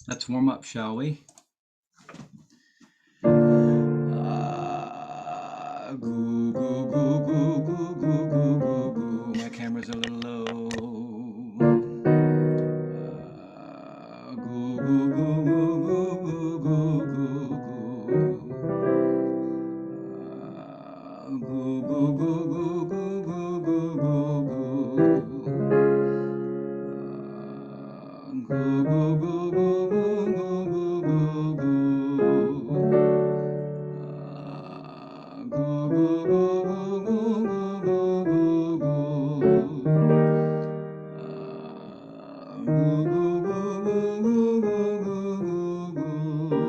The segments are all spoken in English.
Let's warm up, shall we? Goo, goo, goo, goo, goo, goo, goo, goo, goo. My camera's a little low. Goo, goo, goo, goo, goo, goo, goo, goo, goo. Goo, goo, goo, goo, goo, goo, goo, goo, goo. Goo, goo, goo, goo, goo, goo, goo, goo, goo. Goo, goo, goo, goo, goo, goo, goo,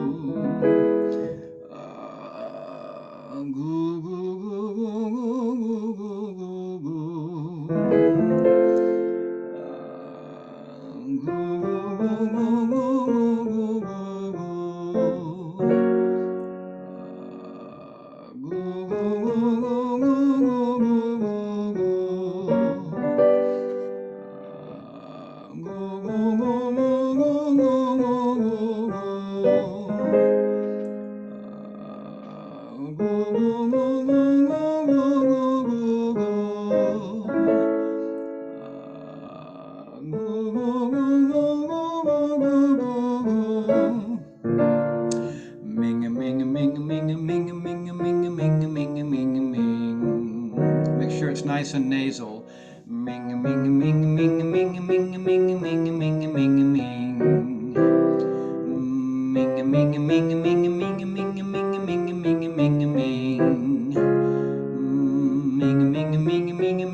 goo, Make sure it's nice and nasal. Ming ming ming ming ming ming ming ming ming ming ming. Ming ming ming ming ming ming ming ming ming ming. Ming ming ming ming ming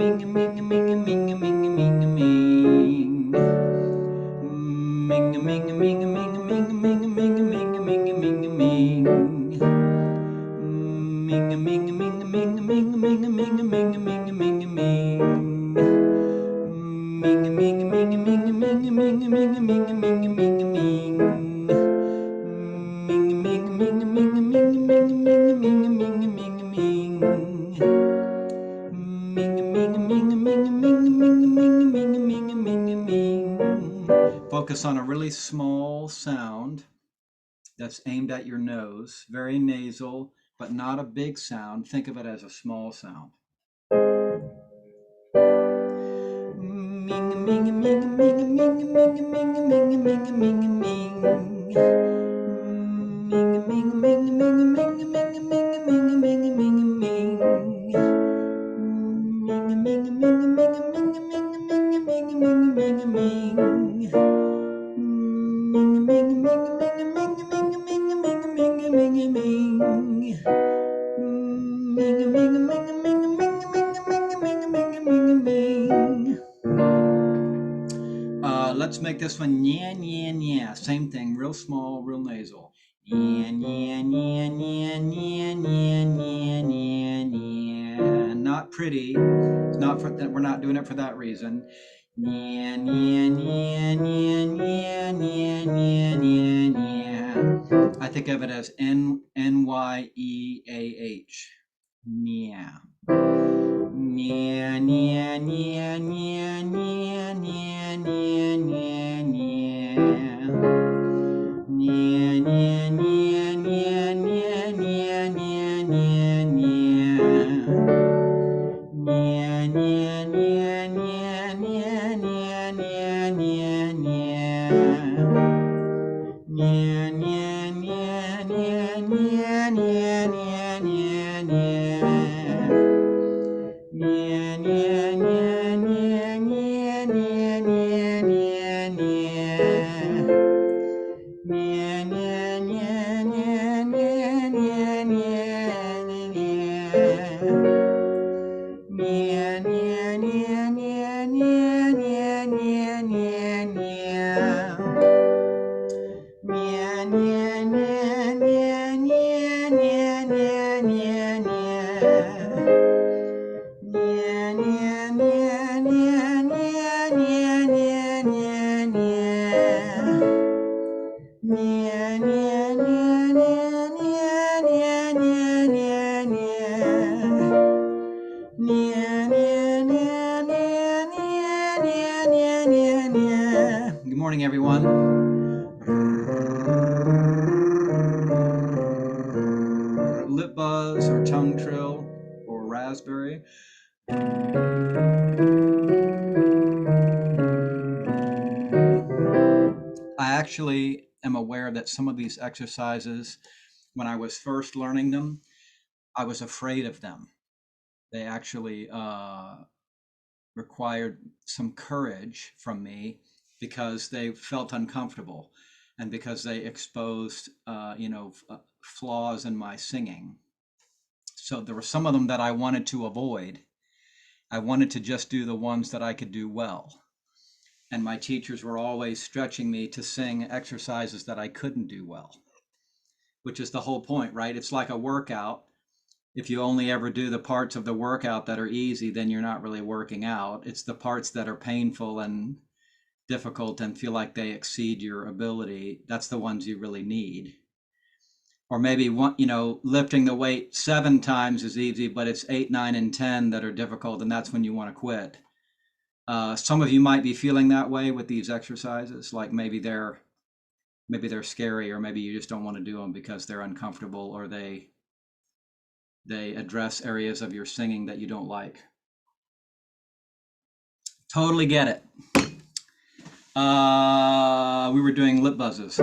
ming ming ming ming ming. Ming ming ming ming ming ming ming ming ming ming ming. Ming ming ming ming ming ming ming ming ming ming ming. Ming ming ming ming ming ming ming ming ming ming. Ming ming ming ming ming ming ming ming ming. Ming ming ming ming ming ming ming ming ming. Focus on a really small sound that's aimed at your nose, very nasal, but not a big sound. Think of it as a small sound. Ming ming ming ming ming ming ming ming ming ming ming. Ming ming ming ming ming ming ming ming ming ming ming. Ming ming ming ming ming ming ming ming ming ming. Ming ming ming ming ming ming ming ming ming ming. Ming ming ming ming ming ming ming ming. Let's make this one nya nya nya. Same thing, real small, real nasal. Nya nya nya nya nya nya nya nya nya. Not pretty. It's not for that. We're not doing it for that reason. Nya nya nya nya nya nya nya nya nya. I think of it as N-Y-E-A-H. Nya. Nya nya nya nya nya nya nya nya nya. Nya nya nya nya nya nya nya nya nya. Nya nya nya nya nya nya nya nya nya. Nya nya nya nya nya nya nya nya nya. Nya nya nya nya nya nya nya nya nya. Nya nya nya nya nya nya nya nya. Nya nya nya nya nya nya nya nya nya. Nya nya nya nya nya nya nya nya nya. Nya nya nya nya nya nya nya nya nya. Nya nya nya nya nya nya nya nya nya. Nya nya nya nya nya nya nya nya nya. Good morning, everyone. Lip buzz or tongue trill or raspberry. I actually am aware that some of these exercises, when I was first learning them, I was afraid of them. They actually required some courage from me because they felt uncomfortable and because they exposed, flaws in my singing. So there were some of them that I wanted to avoid. I wanted to just do the ones that I could do well. And my teachers were always stretching me to sing exercises that I couldn't do well, which is the whole point, right? It's like a workout. If you only ever do the parts of the workout that are easy, then you're not really working out. It's the parts that are painful and difficult and feel like they exceed your ability. That's the ones you really need. Or maybe one, lifting the weight 7 times is easy, but it's 8, 9, and 10 that are difficult, and that's when you want to quit. Some of you might be feeling that way with these exercises, like maybe they're scary, or maybe you just don't want to do them because they're uncomfortable, or they address areas of your singing that you don't like. Totally get it. We were doing lip buzzes.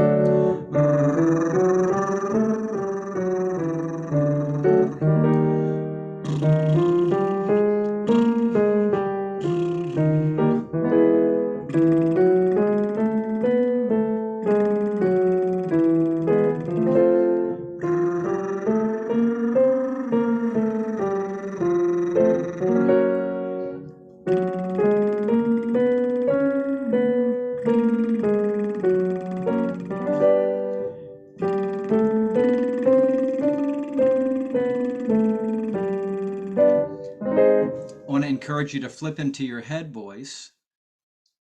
I want to encourage you to flip into your head voice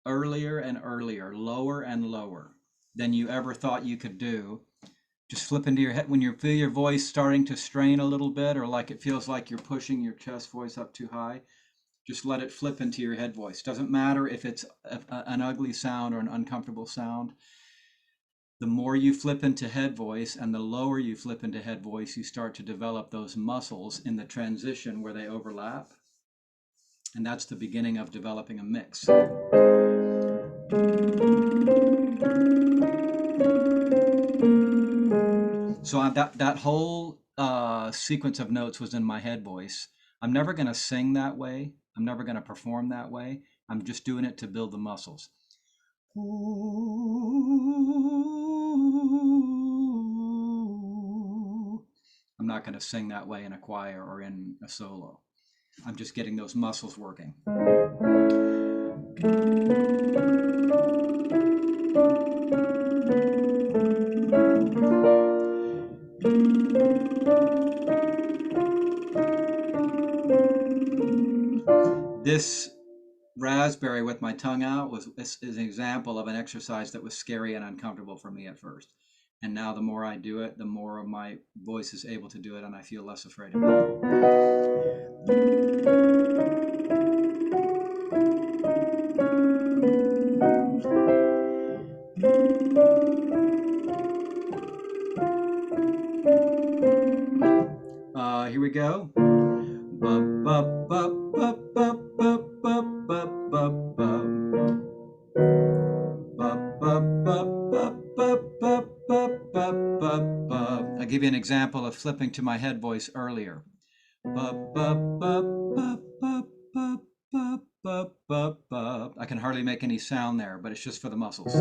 earlier and earlier, lower and lower than you ever thought you could do. Just flip into your head when you feel your voice starting to strain a little bit, or like it feels like you're pushing your chest voice up too high. Just let it flip into your head voice. Doesn't matter if it's an ugly sound or an uncomfortable sound. The more you flip into head voice and the lower you flip into head voice, you start to develop those muscles in the transition where they overlap. And that's the beginning of developing a mix. So that whole sequence of notes was in my head voice. I'm never going to sing that way. I'm never going to perform that way. I'm just doing it to build the muscles. I'm not going to sing that way in a choir or in a solo. I'm just getting those muscles working. This raspberry with my tongue out is an example of an exercise that was scary and uncomfortable for me at first. And now the more I do it, the more of my voice is able to do it, and I feel less afraid of it. Here we go. I'll give you an example of flipping to my head voice earlier. I can hardly make any sound there, but it's just for the muscles.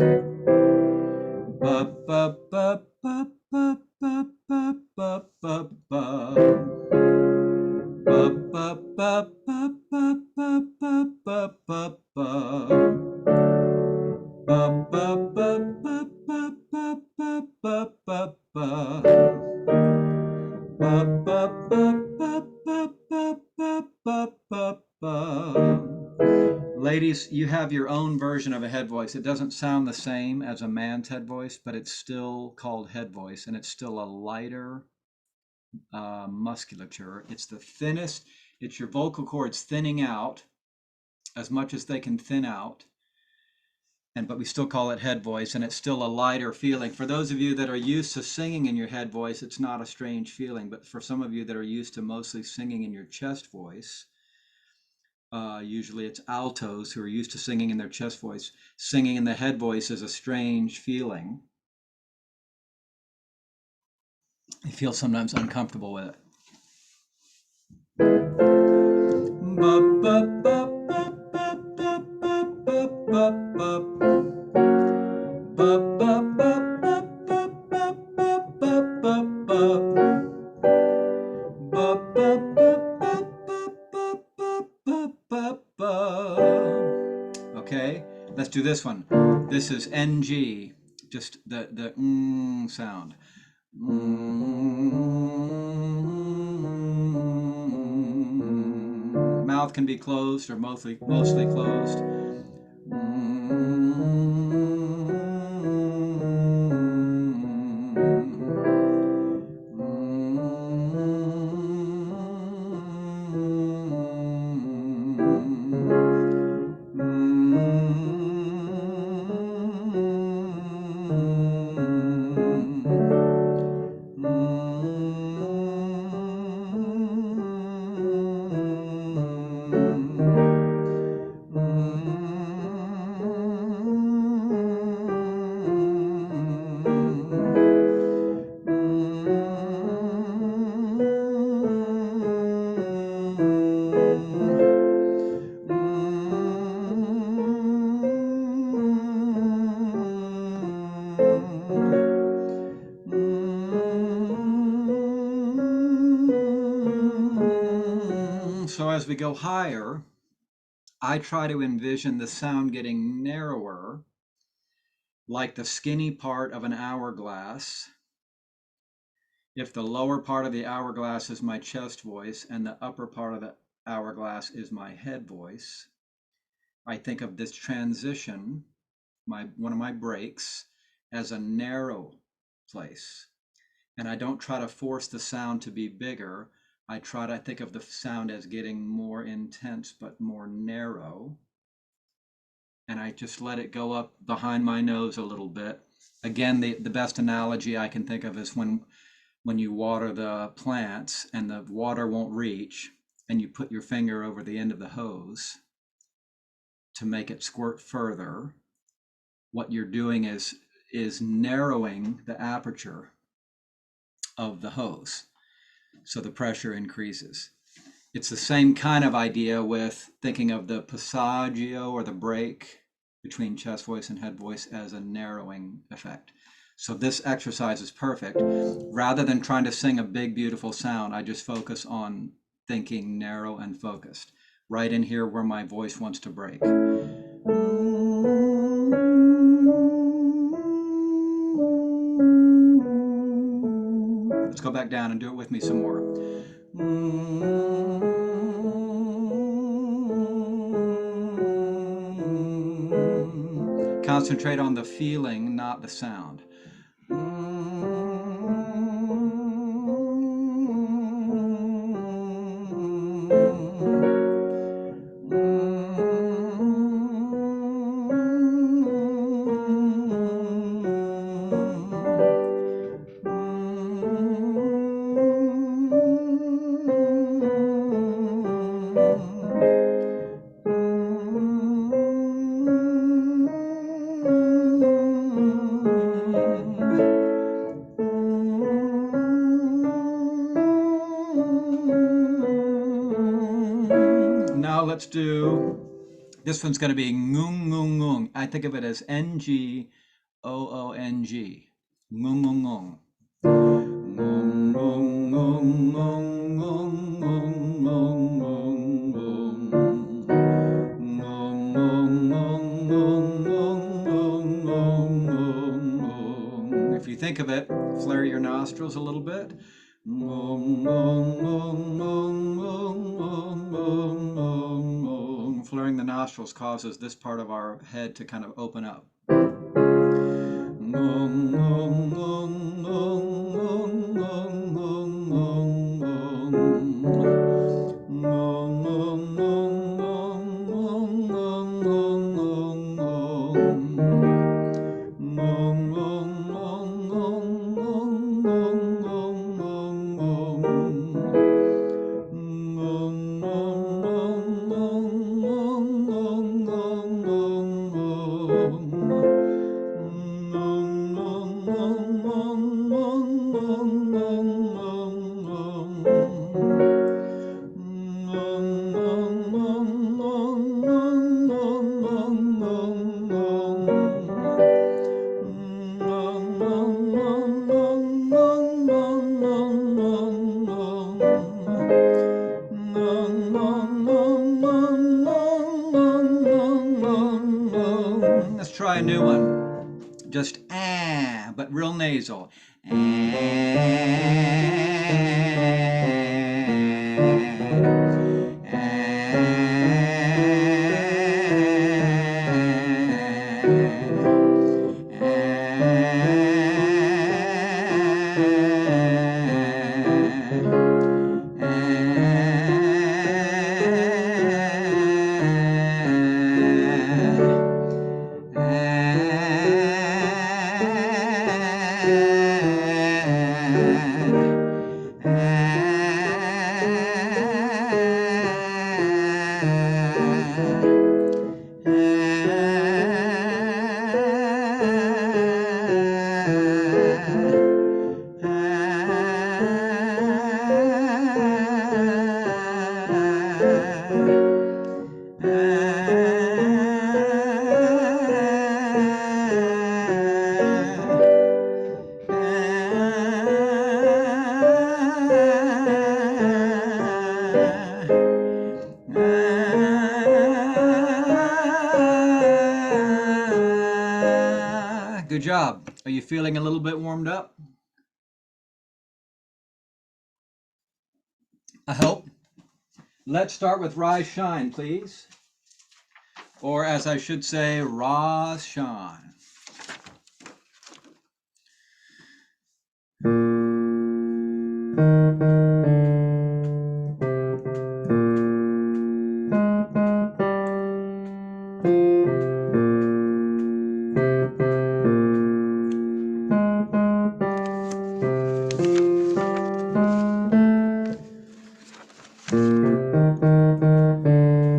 Ladies, you have your own version of a head voice. It doesn't sound the same as a man's head voice, but it's still called head voice, and it's still a lighter musculature. It's the thinnest. It's your vocal cords thinning out as much as they can thin out. but we still call it head voice, and it's still a lighter feeling. For those of you that are used to singing in your head voice, it's not a strange feeling. But for some of you that are used to mostly singing in your chest voice, usually it's altos who are used to singing in their chest voice. Singing in the head voice is a strange feeling. You feel sometimes uncomfortable with it. Okay, let's do this one. This is NG, just the sound. Mouth can be closed or mostly closed. So as we go higher, I try to envision the sound getting narrower, like the skinny part of an hourglass. If the lower part of the hourglass is my chest voice and the upper part of the hourglass is my head voice, I think of this transition, one of my breaks, as a narrow place. And I don't try to force the sound to be bigger. I try to think of the sound as getting more intense but more narrow. And I just let it go up behind my nose a little bit. Again, the best analogy I can think of is when you water the plants and the water won't reach, and you put your finger over the end of the hose to make it squirt further. What you're doing is narrowing the aperture of the hose, so the pressure increases. It's the same kind of idea with thinking of the passaggio or the break between chest voice and head voice as a narrowing effect. So this exercise is perfect. Rather than trying to sing a big, beautiful sound, I just focus on thinking narrow and focused. Right in here where my voice wants to break. Let's go back down and do it with me some more. Concentrate on the feeling, not the sound. Now let's do, this one's going to be ngung ngung ngung. I think of it as N-G-O-O-N-G. Ngung ngung ngung. Ngung ngung ngung ngung ngung ngung ngung ngung ngung. Ngung ngung ngung ngung ngung ngung ngung ngung. If you think of it, flare your nostrils a little bit. Flaring the nostrils causes this part of our head to kind of open up. try a new one. Just ah, but real nasal. Good job. Are you feeling a little bit warmed up? I hope. Let's start with Rise Shine, please. Or as I should say, Rise Shine.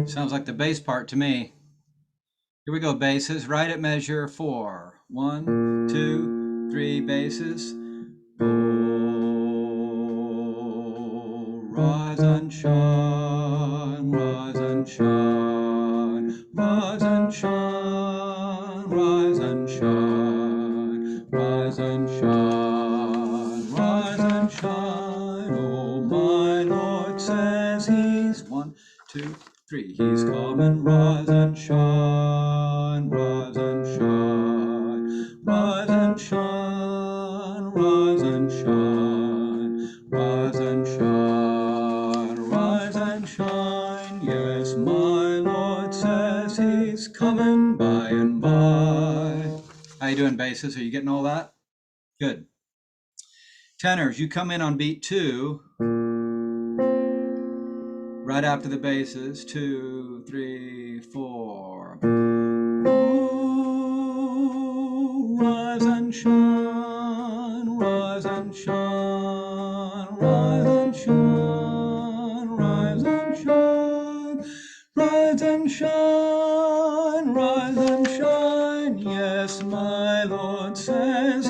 Sounds like the bass part to me. Here we go, basses. Right at measure 4. 1, 2, 3 basses. Oh, rise and shine, rise and shine, rise and shine, rise and shine, rise and shine, rise and shine. Oh, my Lord says he's 1, 2, 3. He's coming, rise and shine, rise and shine, rise and shine, rise and shine, rise and shine, rise and shine. Yes, my Lord says he's coming by and by. How you doing, basses? Are you getting all that? Good. Tenors, you come in on beat 2. Right after the basses, 2, 3, 4. Ooh, rise and shine, rise and shine, rise and shine, rise and shine, rise and shine, rise and shine. Yes, my Lord says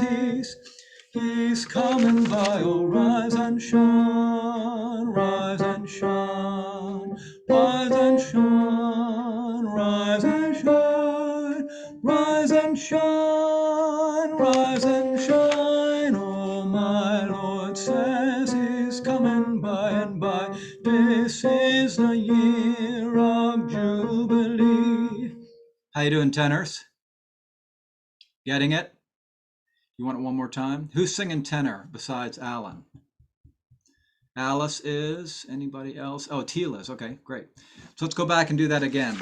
he's coming by. Oh, rise and shine, rise and shine, rise and shine, rise and shine, rise and shine, rise and shine. Oh, my Lord says he's coming by and by. This is the year of Jubilee. How you doing, tenors? Getting it? You want it one more time? Who's singing tenor besides Alan? Alice is. Anybody else? Oh, Teal is. Okay, great. So let's go back and do that again.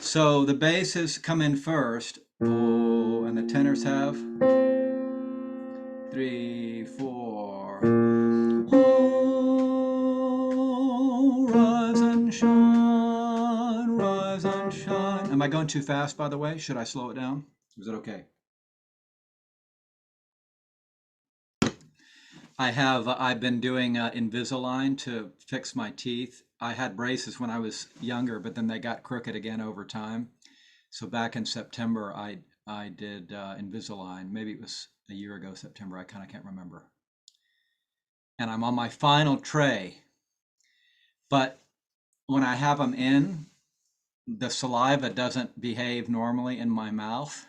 So the basses come in first. Oh, and the tenors have 3, 4. Oh, rise and shine, rise and shine. Am I going too fast, by the way? Should I slow it down? Is it okay? I've been doing Invisalign to fix my teeth. I had braces when I was younger, but then they got crooked again over time. So back in September, I did Invisalign. Maybe it was a year ago, September. I kind of can't remember. And I'm on my final tray. But when I have them in, the saliva doesn't behave normally in my mouth.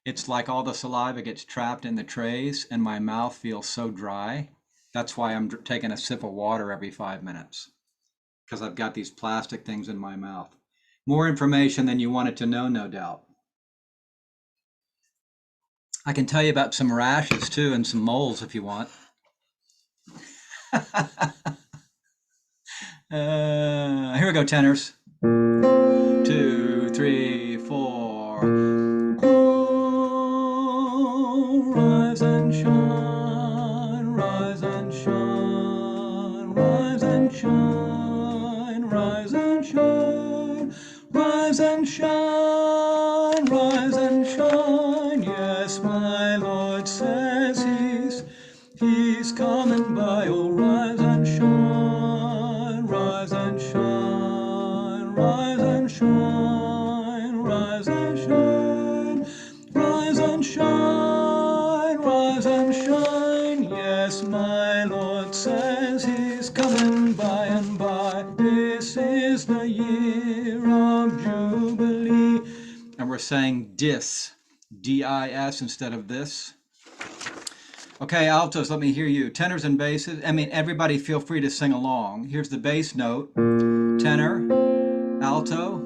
It's like all the saliva gets trapped in the trays and my mouth feels so dry. That's why I'm taking a sip of water every 5 minutes, because I've got these plastic things in my mouth. More information than you wanted to know, no doubt. I can tell you about some rashes too and some moles if you want. Here we go, tenors. 2, 3, 4. Oh, rise and shine, rise and shine, rise and shine, rise and shine, rise and shine, rise and shine. Yes, my Lord says He's coming by. Oh, rise and shine, rise and shine, rise and shine, rise and shine, rise and shine, rise and shine. Yes, my Lord says He's coming by and by. This is the year of Jubilee. And we're saying dis, D-I-S instead of this. Okay, altos, let me hear you. Tenors and basses. I mean, everybody feel free to sing along. Here's the bass note. Tenor, alto,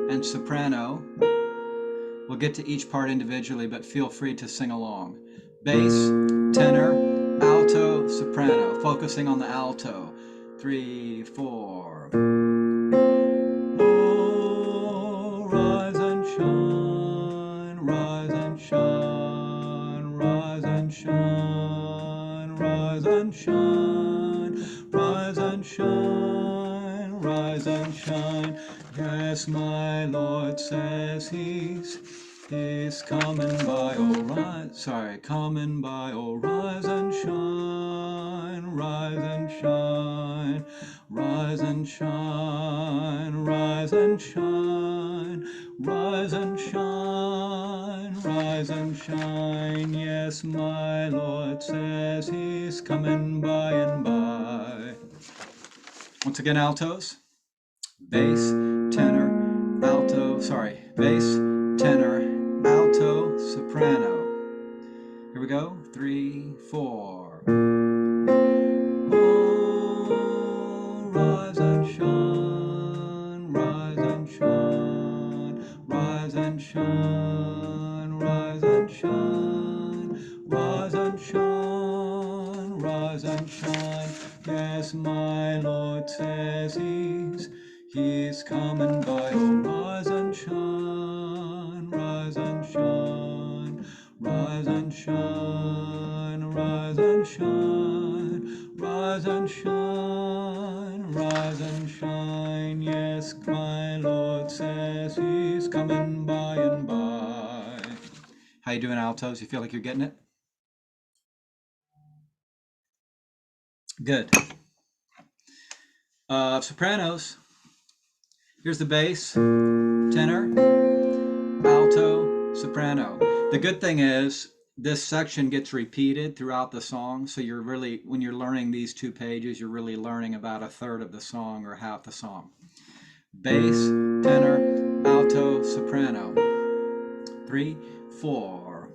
and soprano. We'll get to each part individually, but feel free to sing along. Bass, tenor, alto, soprano. Focusing on the alto. 3, 4. Oh, rise and shine, rise and shine, rise and shine, rise and shine, rise and shine, rise and shine. Yes, my Lord says He's coming by. Oh, coming by. Oh, rise and shine, rise and shine, rise and shine, rise and shine, rise and shine, rise and shine. Yes, my Lord says He's coming by and by. Once again, altos. Bass, tenor, bass, tenor, alto, soprano. Here we go. 3, 4. Oh, rise and shine, rise and shine, rise and shine, rise and shine, rise and shine, rise and shine. Yes, my Lord says He's coming by. Oh, rise and shine, rise and shine, rise and shine, rise and shine, rise and shine, rise and shine. Yes, my Lord says He's coming by and by. How you doing, altos? You feel like you're getting it? Good. Sopranos. Here's the bass, tenor, alto, soprano. The good thing is this section gets repeated throughout the song, so you're really, when you're learning these 2 pages, you're really learning about a third of the song or half the song. Bass, tenor, alto, soprano. 3, 4.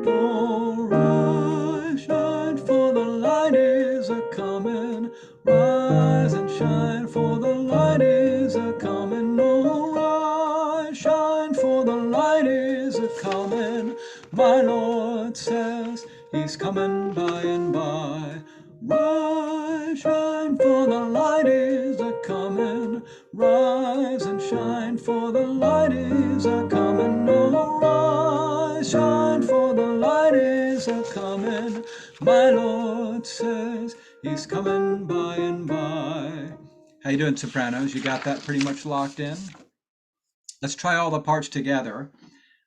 Oh, rise, shine, for the light is a-coming. Rise and shine, for the light is a-coming. Oh, rise, shine, for the light is a-coming. My Lord says He's coming by and by. Rise, shine, for the light is a-coming. Rise and shine, for the light is a-coming. Oh, rise, shine, for the light is a-coming. My Lord says He's coming by and by. How you doing, sopranos? You got that pretty much locked in? Let's try all the parts together.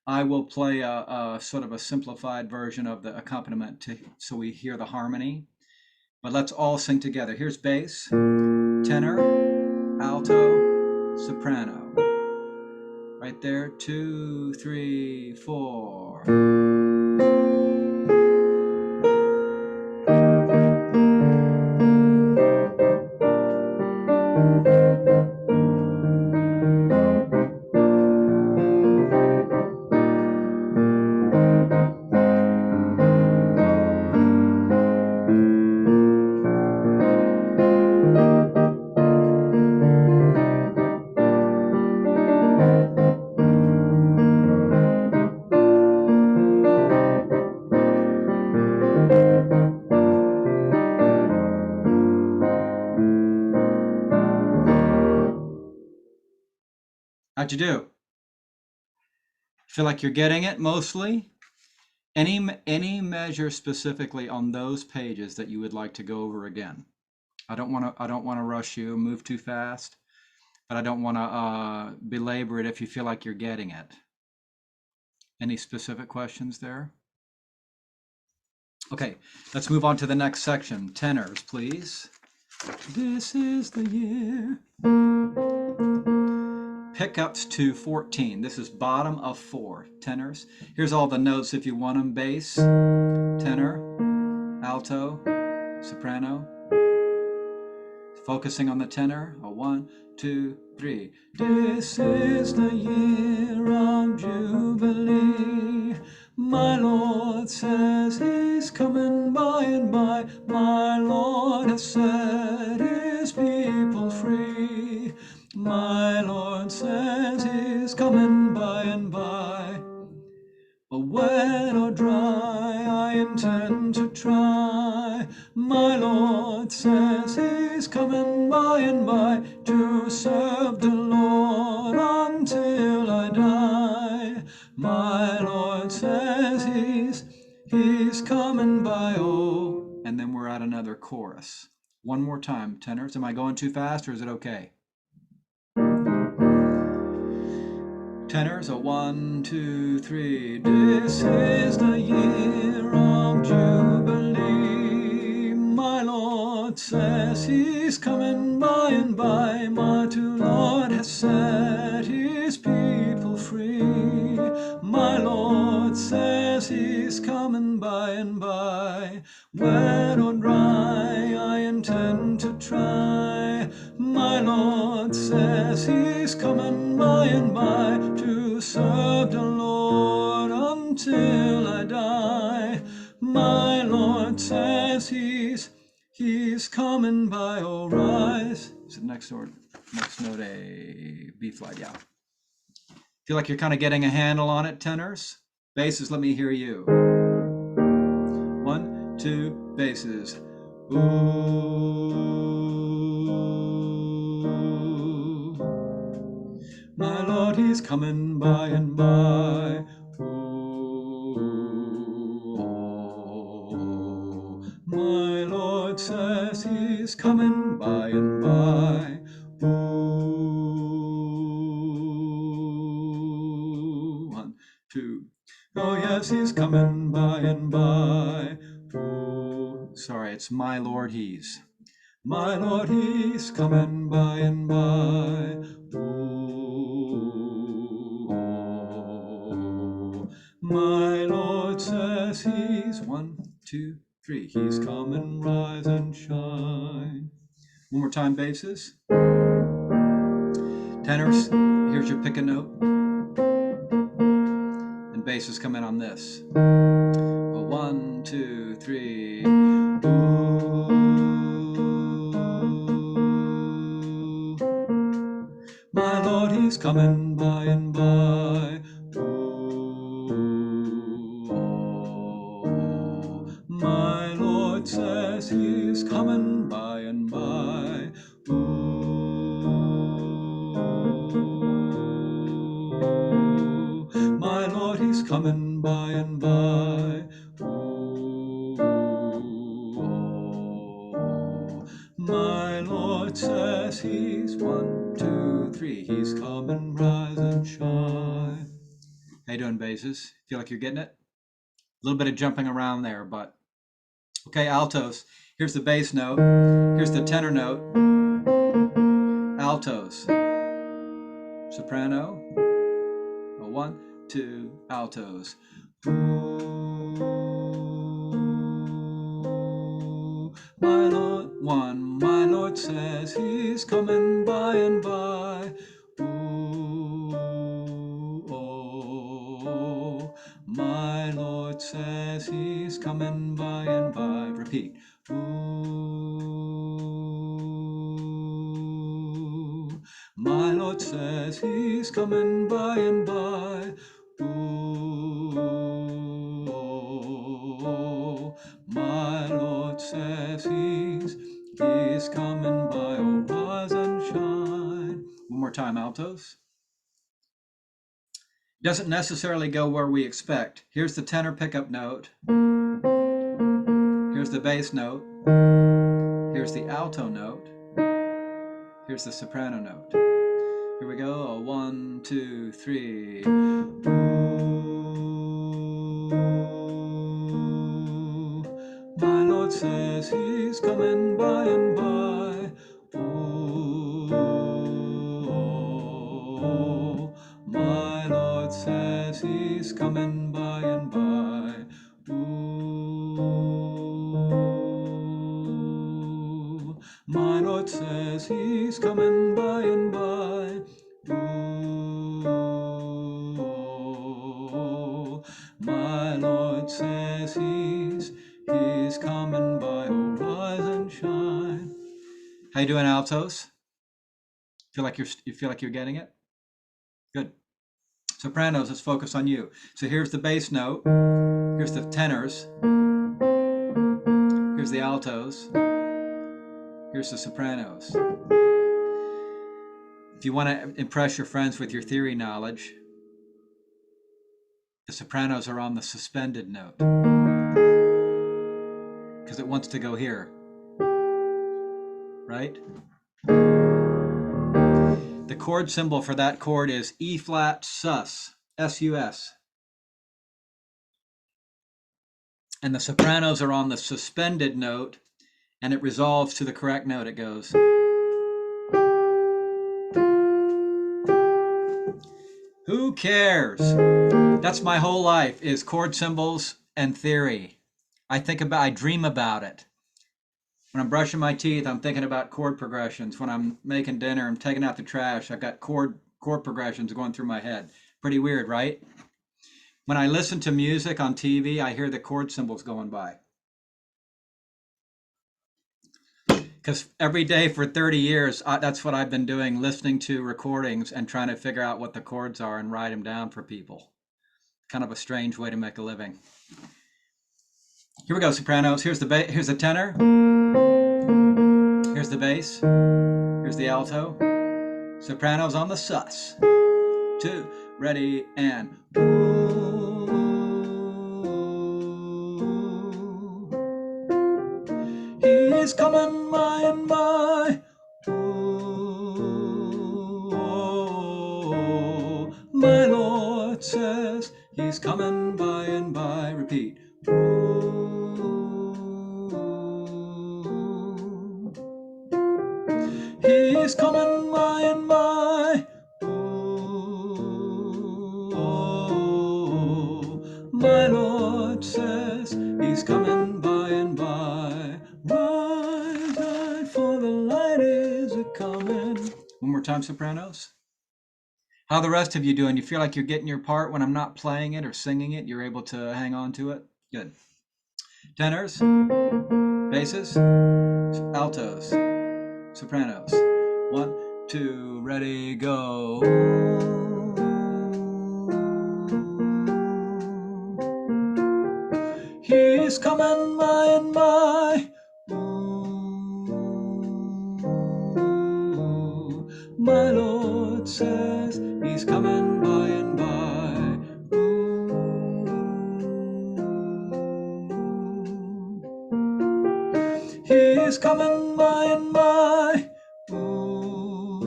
I will play a sort of a simplified version of the accompaniment so we hear the harmony. But let's all sing together. Here's bass, tenor, alto, soprano. Right there. 2, 3, 4. How'd you do? Feel like you're getting it mostly? Any measure specifically on those pages that you would like to go over again? I don't want to rush you, move too fast, but I don't want to belabor it if you feel like you're getting it. Any specific questions there? Okay, let's move on to the next section. Tenors, please. This is the year. Pickups to 14. This is bottom of 4. Tenors. Here's all the notes if you want them. Bass, tenor, alto, soprano. Focusing on the tenor. A 1, 2, 3. This is the year of Jubilee. My Lord says he's coming by and by. My Lord has set his people free. My Lord says he's coming by and by. Wet or dry, I intend to try. My Lord says he's coming by and by to serve the Lord until I die. My Lord says he's coming by, oh. And then we're at another chorus. One more time, tenors. Am I going too fast or is it okay? Tenors, a 1, 2, 3. This is the year of Jubilee. My Lord says he's coming by and by. My true Lord has set his people free. My Lord says he's coming by and by. Wet or dry, I intend to try. My Lord says he's coming by and by to serve the Lord until I die. My Lord says he's coming by. Oh, rise. So next note A, B flat, yeah. Feel like you're kind of getting a handle on it, tenors? Basses, let me hear you. 1, 2, basses. Ooh, my Lord, he's coming by and by. Ooh, my Lord says he's coming by and by. Ooh, 1, 2. Oh yes, he's coming by and by. Ooh, sorry, it's my Lord, he's. My Lord, he's coming by and by. Ooh, my Lord says he's 1, 2, 3. He's coming, rise and shine. One more time, basses. Tenors, here's your pick a note. And basses come in on this. 1, 2, 3. Ooh, my Lord, he's coming by and by. Ooh, my Lord says he's coming by and by. Ooh, my Lord, he's coming by and by. Ooh, my Lord says he's 1, 2, 3. He's coming, rise and shine. How you doing, basses? Feel like you're getting it? A little bit of jumping around there, but okay, altos. Here's the bass note. Here's the tenor note. Altos. Soprano. 1, 2, altos. Ooh, my Lord, 1, my Lord says he's coming by and by. Ooh, oh, my Lord says he's coming by and by. Repeat. Ooh, my Lord says he's coming by and by. Ooh, my Lord says he's coming by. Oh, rise and shine. One more time, altos. Doesn't necessarily go where we expect. Here's the tenor pickup note. Here's the bass note. Here's the alto note. Here's the soprano note. Here we go. 1, 2, 3. Ooh, my Lord says he's coming by and by. Ooh, my Lord says he's coming by and by. Ooh, my Lord says he's coming by and by. Ooh, my Lord says he's coming by. Oh, rise and shine. How you doing, altos? You feel like you're getting it? Good. Sopranos, let's focus on you. So here's the bass note. Here's the tenors. Here's the altos. Here's the sopranos. If you want to impress your friends with your theory knowledge, the sopranos are on the suspended note because it wants to go here, right? The chord symbol for that chord is E flat sus, S-U-S. And the sopranos are on the suspended note, and it resolves to the correct note. It goes. Who cares? That's my whole life, is chord symbols and theory. I dream about it. When I'm brushing my teeth, I'm thinking about chord progressions. When I'm making dinner, I'm taking out the trash, I've got chord progressions going through my head. Pretty weird, right? When I listen to music on TV, I hear the chord symbols going by. Because every day for 30 years, that's what I've been doing, listening to recordings and trying to figure out what the chords are and write them down for people. Kind of a strange way to make a living. Here we go, sopranos. Here's the tenor. Here's the bass. Here's the alto. Sopranos on the sus. 2, ready, and ooh, he is coming by and by. Ooh, my Lord says he's coming by and by. Repeat. Ooh, he's coming by and by. Ooh, my Lord says he's coming by and by. Rise, rise, for the light is a-coming. One more time, sopranos. How the rest of you doing? You feel like you're getting your part when I'm not playing it or singing it? You're able to hang on to it? Good. Tenors, basses, altos, sopranos. 1, 2, ready, go. He's coming by and by. Ooh, my Lord says he's coming by and by. Ooh, he's coming by and by. Ooh,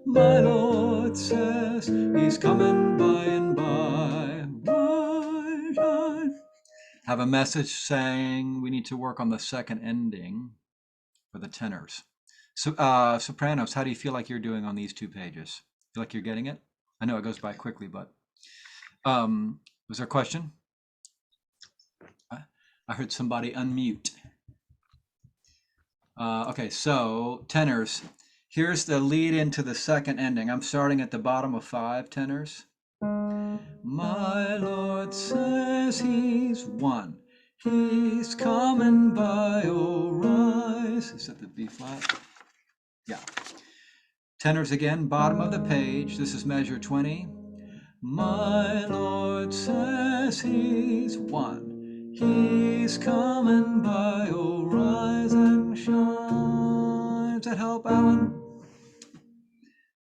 my Lord says he's coming by and by. Right. Have a message saying we need to work on the second ending for the tenors. So, sopranos, how do you feel like you're doing on these 2 pages? Feel like you're getting it? I know it goes by quickly, but was there a question? I heard somebody unmute. Okay, so tenors. Here's the lead into the second ending. I'm starting at the bottom of 5 tenors. My Lord says he's 1. He's coming by, oh rise. Is that the B flat? Yeah. Tenors again, bottom of the page. This is measure 20. My Lord says he's 1. He's coming by, oh rise and shine. Does that help, Alan?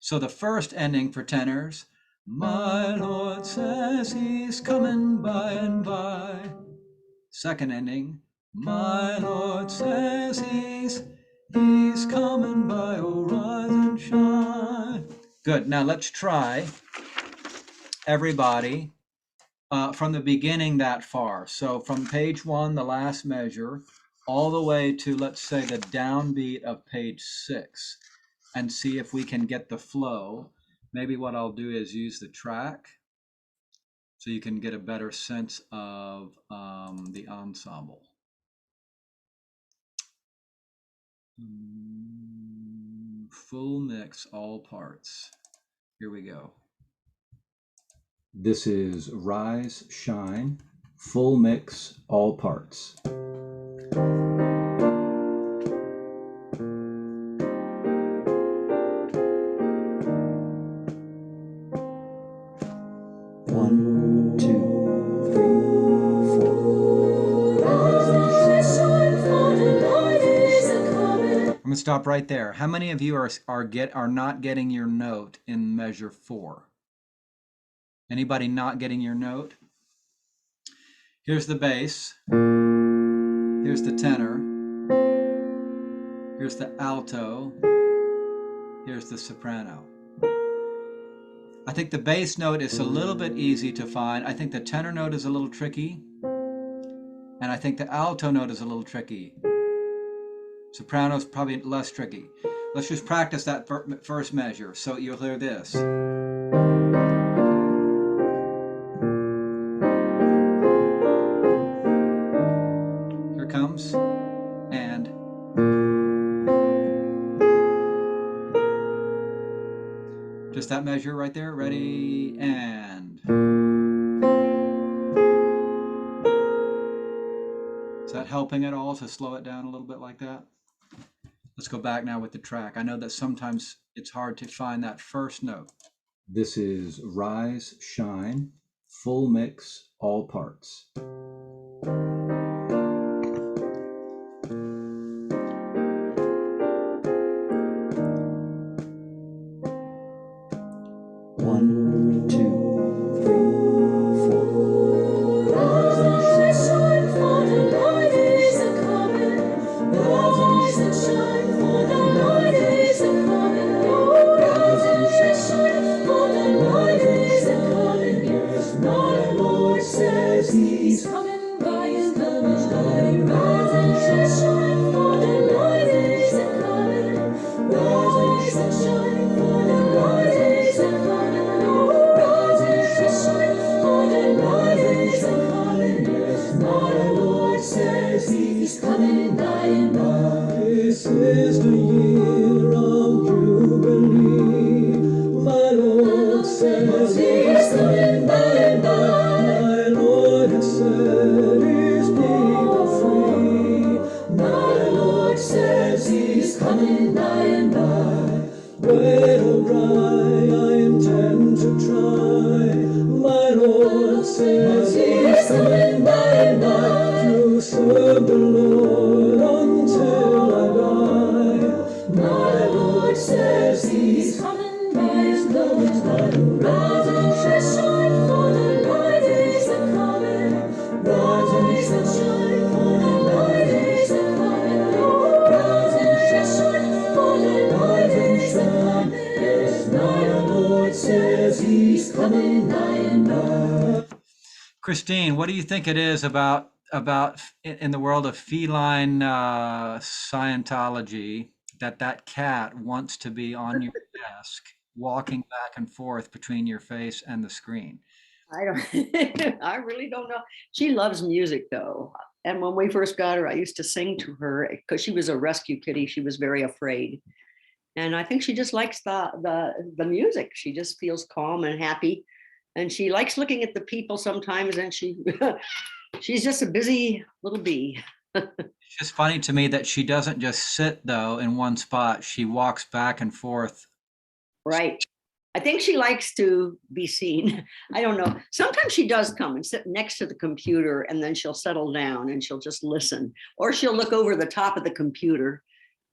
So the first ending for tenors, my Lord says he's coming by and by. Second ending, my Lord says he's coming by, oh rise and shine. Good, now let's try, everybody, from the beginning that far. So from page 1, the last measure, all the way to, let's say, the downbeat of page 6, and see if we can get the flow. Maybe what I'll do is use the track so you can get a better sense of the ensemble. Full mix, all parts. Here we go. This is Rise, Shine, full mix, all parts. One, two, three, four. I'm gonna stop right there. How many of you are not getting your note in measure 4? Anybody not getting your note? Here's the bass. Here's the tenor. Here's the alto. Here's the soprano. I think the bass note is a little bit easy to find. I think the tenor note is a little tricky. And I think the alto note is a little tricky. Soprano's probably less tricky. Let's just practice that first measure so you'll hear this. Here comes, and just that measure right there. Ready, and. Is that helping at all to slow it down a little bit like that? Let's go back now with the track. I know that sometimes it's hard to find that first note. This is Rise, Shine, full mix, all parts. One, two, three, four. Rise and shine, for the light is a-coming. Rise and shine, for the light is a-coming. Rise and shine, for the light is a-coming. Yes, my Lord says he's coming by and coming. Rise and shine, for the light is a-coming. Rise and shine, for the light is a-coming. He's coming by and by. This is the year of Jubilee. My Lord says he's coming by and by. My Lord has said his people free. My Lord says he's coming by and by. Wait a rye, I intend to try. My Lord says he's coming by and by. To serve the Lord until I die. My Lord says he's coming by and by. Rise and shine, for the light is a-coming. Rise and shine, for the light is a-coming. Rise and shine, for the light is a-coming. Yes, my Lord says he's coming by and by. Christine, what do you think it is about in the world of feline Scientology that cat wants to be on your desk, walking back and forth between your face and the screen? I don't, I really don't know. She loves music though. And when we first got her, I used to sing to her because she was a rescue kitty. She was very afraid. And I think she just likes the music. She just feels calm and happy. And she likes looking at the people sometimes, and she's just a busy little bee. It's just funny to me that she doesn't just sit though in one spot. She walks back and forth. Right. I think she likes to be seen. I don't know. Sometimes she does come and sit next to the computer, and then she'll settle down and she'll just listen, or she'll look over the top of the computer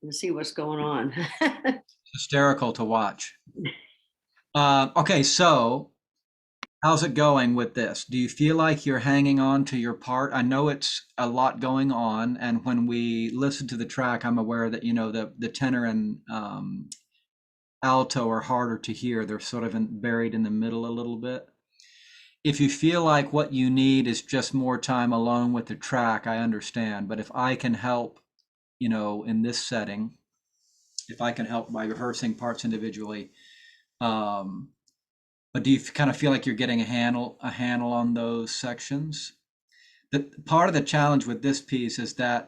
and see what's going on. Hysterical to watch. Okay, so how's it going with this? Do you feel like you're hanging on to your part? I know it's a lot going on, and when we listen to the track, I'm aware that the tenor and alto are harder to hear. They're sort of buried in the middle a little bit. If you feel like what you need is just more time alone with the track, I understand. But if I can help, in this setting, if I can help by rehearsing parts individually, um, but do you kind of feel like you're getting a handle on those sections? The part of the challenge with this piece is the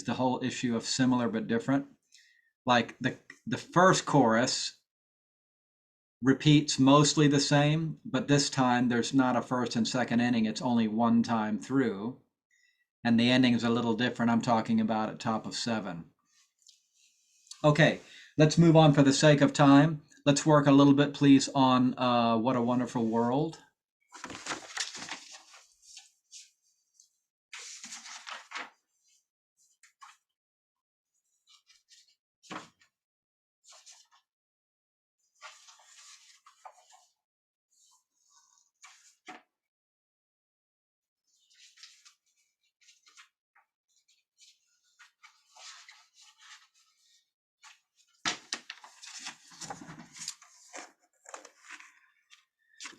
whole issue of similar but different. Like the first chorus repeats mostly the same, but this time there's not a first and second ending. It's only one time through, and the ending is a little different. I'm talking about at top of 7. Okay, let's move on for the sake of time. Let's work a little bit, please, on What a Wonderful World.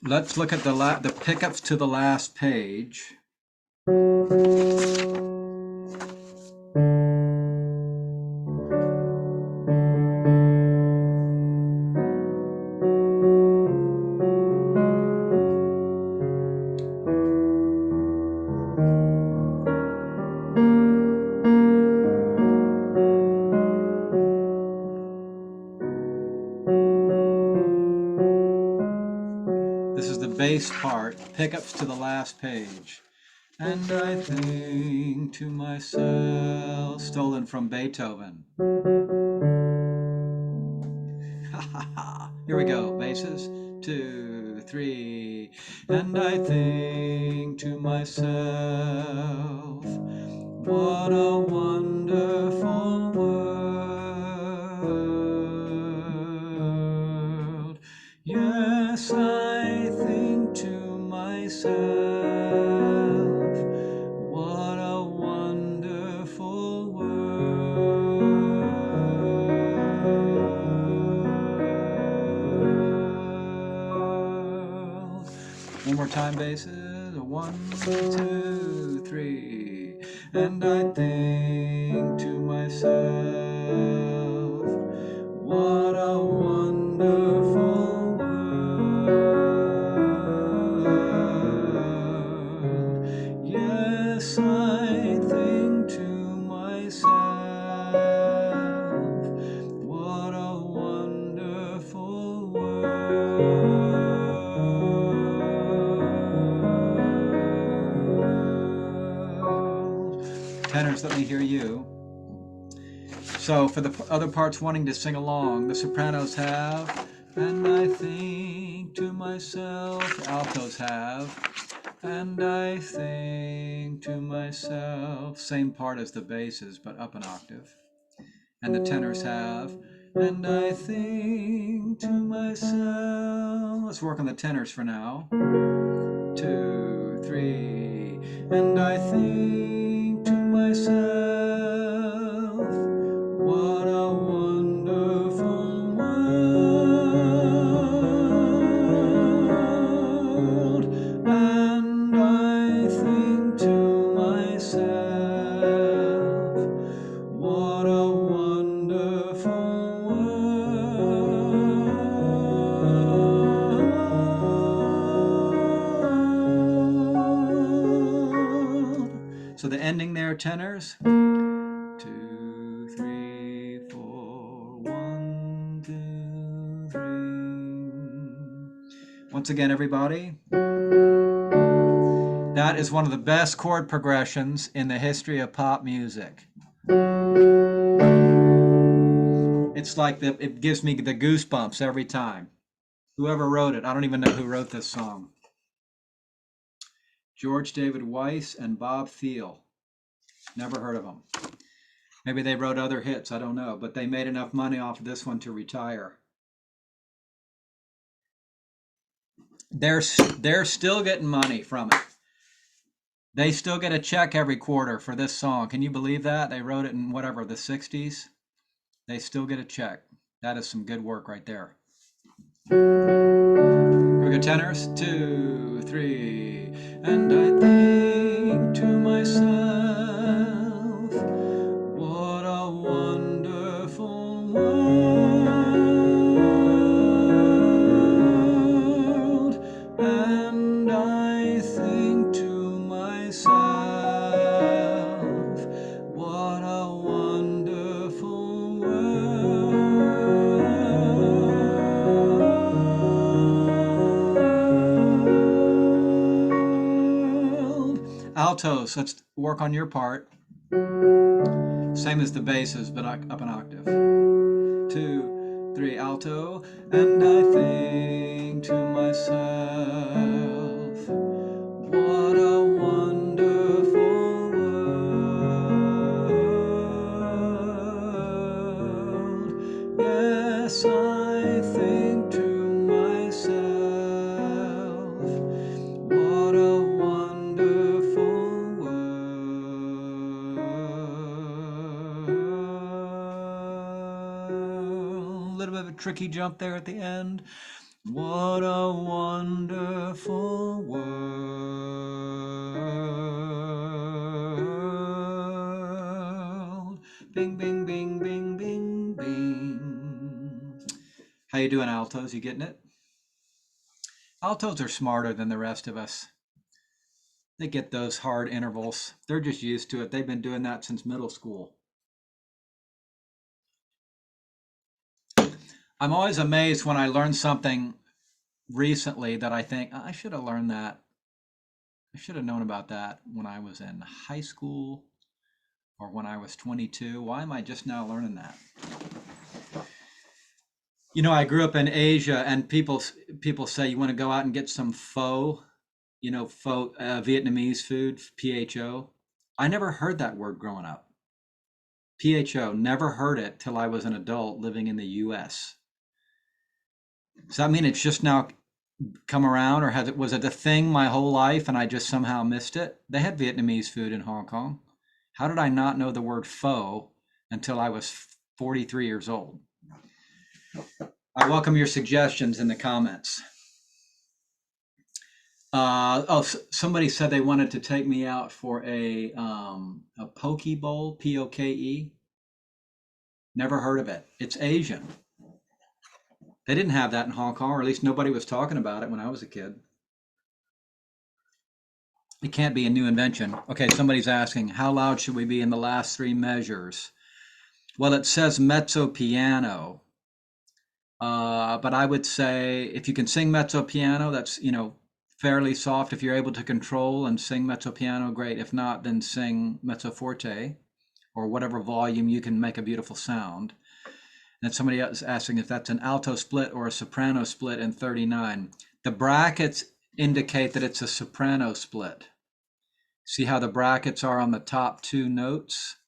Let's look at the pickups to the last page. This is the bass part, pickups to the last page. And I think to myself, stolen from Beethoven. Here we go, basses. 2, 3. And I think to myself, what a wonderful world. Yes, I think to myself, what a wonderful world. One more time, basses. 1, 2, 3. And I think to myself, what a wonderful world. Yes, I think to myself, what a wonderful world. Tenors, let me hear you. So for the other parts wanting to sing along, the sopranos have, and I think to myself, altos have, and I think to myself, same part as the basses, but up an octave. And the tenors have, and I think to myself, let's work on the tenors for now. 2, 3, and I think to myself, what a wonderful world. And I think to myself, what a wonderful world. So the ending there, tenors. 2, 3, 4. 1, 2, 3. Once again, everybody. That is one of the best chord progressions in the history of pop music. It's like it gives me the goosebumps every time. Whoever wrote it, I don't even know who wrote this song. George David Weiss and Bob Thiel. Never heard of them. Maybe they wrote other hits, I don't know, but they made enough money off of this one to retire. They're still getting money from it. They still get a check every quarter for this song. Can you believe that? They wrote it in whatever, the 60s. They still get a check. That is some good work right there. Here we go, tenors. 2, 3. And I think to myself, what a wonderful world. And I think to myself, what a wonderful world. Altos, let's work on your part. Same as the basses, but up an octave. 2, 3, alto. And I think to myself, what a wonderful world. Yes, I think to myself, what a wonderful world. A little bit of a tricky jump there at the end. What a wonderful world. Bing, bing, bing, bing, bing, bing. How you doing, altos? You getting it? Altos are smarter than the rest of us. They get those hard intervals. They're just used to it. They've been doing that since middle school. I'm always amazed when I learn something recently that I think, I should have learned that. I should have known about that when I was in high school or when I was 22. Why am I just now learning that? You know, I grew up in Asia, and people say, you want to go out and get some pho, pho, Vietnamese food, PHO. I never heard that word growing up. PHO, never heard it till I was an adult living in the US. Does that mean it's just now come around, or was it a thing my whole life and I just somehow missed it? They had Vietnamese food in Hong Kong. How did I not know the word pho until I was 43 years old? I welcome your suggestions in the comments. Somebody said they wanted to take me out for a poke bowl, Poke. Never heard of it. It's Asian. They didn't have that in Hong Kong, or at least nobody was talking about it when I was a kid. It can't be a new invention. Okay, somebody's asking, how loud should we be in the last three measures? Well, it says mezzo piano, but I would say if you can sing mezzo piano, that's, fairly soft. If you're able to control and sing mezzo piano, great. If not, then sing mezzo forte or whatever volume you can make a beautiful sound. And somebody else is asking if that's an alto split or a soprano split in 39. The brackets indicate that it's a soprano split. See how the brackets are on the top two notes?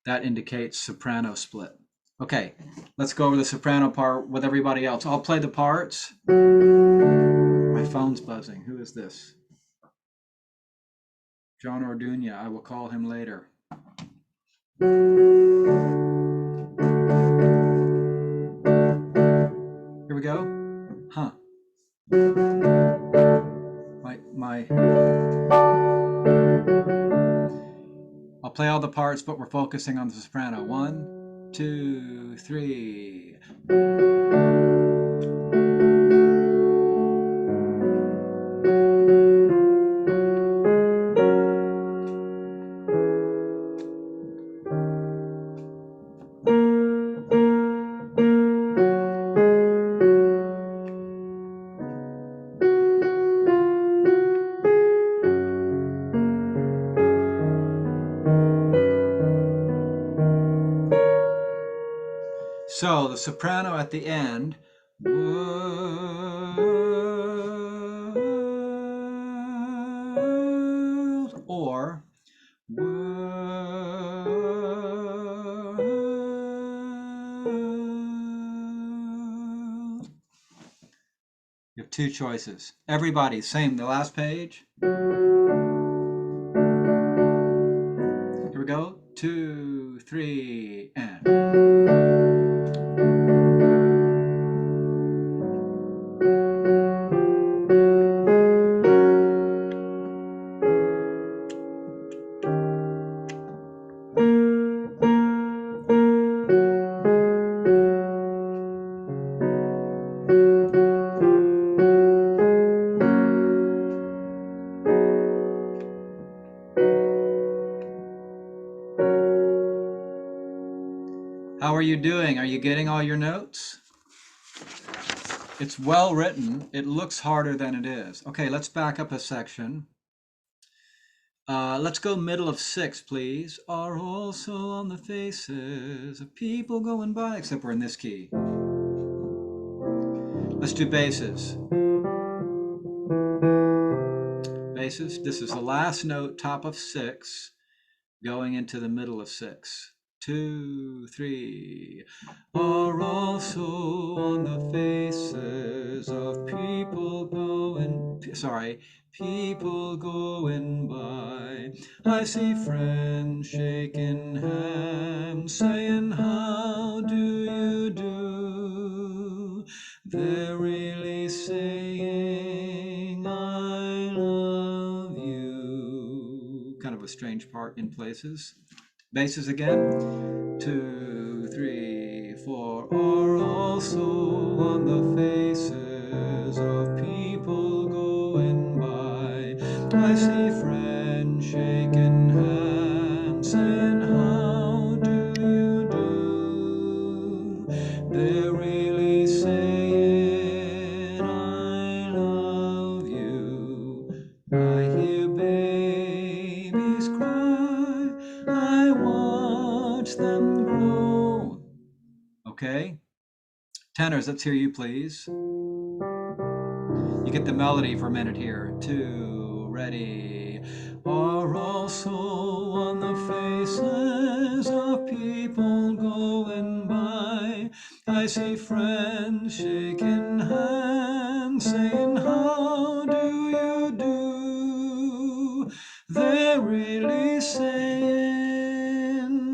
That indicates soprano split. Okay, let's go over the soprano part with everybody else. I'll play the parts. My phone's buzzing. Who is this? John Orduña. I will call him later. Here we go. Huh. I'll play all the parts, but we're focusing on the soprano. 1, 2, 3. So the soprano at the end, world, or world. You have two choices. Everybody, same, the last page. Here we go. 2, 3, and. How are you doing? Are you getting all your notes? It's well written. It looks harder than it is. Okay, let's back up a section. Let's go middle of 6, please. Are also on the faces of people going by, except we're in this key. Let's do basses. Basses. This is the last note, top of 6, going into the middle of 6. 2, 3, are also on the faces of people going by. I see friends shaking hands, saying, how do you do? They're really saying, I love you. Kind of a strange part in places. Basses again. 2, 3, 4 are also on the faces of people going by. I see friends shaking hands, saying, how do you do? They're really saying, I love you. I hear babies cry, I watch them grow. Okay, tenors, let's hear you, please. You get the melody for a minute here. 2, ready. Are also on the faces of people going by. I see friends shaking hands, saying, how do you do? They're really saying,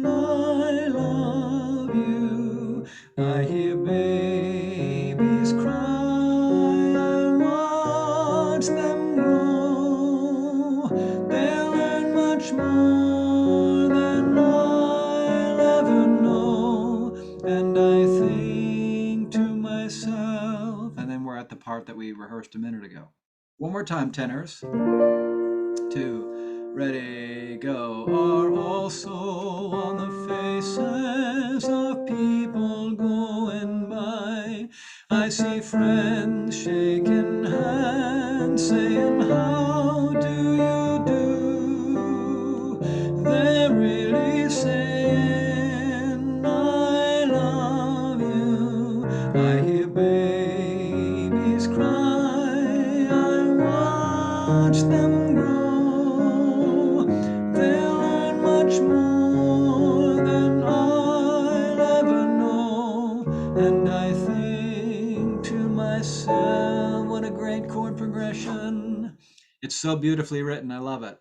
I love you. I hear babies cry, I watch them grow. They'll learn much more than I'll ever know. And I think to myself, and then we're at the part that we rehearsed a minute ago. One more time, tenors. 2, ready, go. Are also on the faces of people going by. I see friends shaking hands, saying, how do you do? They're really saying, I love you. I hear babies cry, I watch them grow. They'll learn much more than I'll ever know. And I think to myself, what a great chord progression. It's so beautifully written. I love it.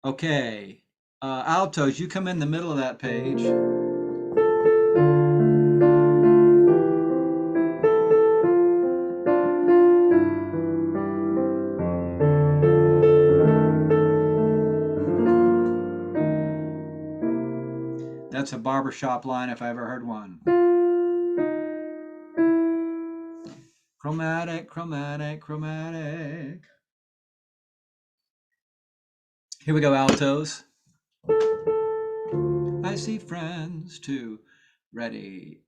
Okay. Altos, you come in the middle of that page. That's a barbershop line if I ever heard one. Chromatic, chromatic, chromatic. Here we go, altos. I see friends, 2, ready.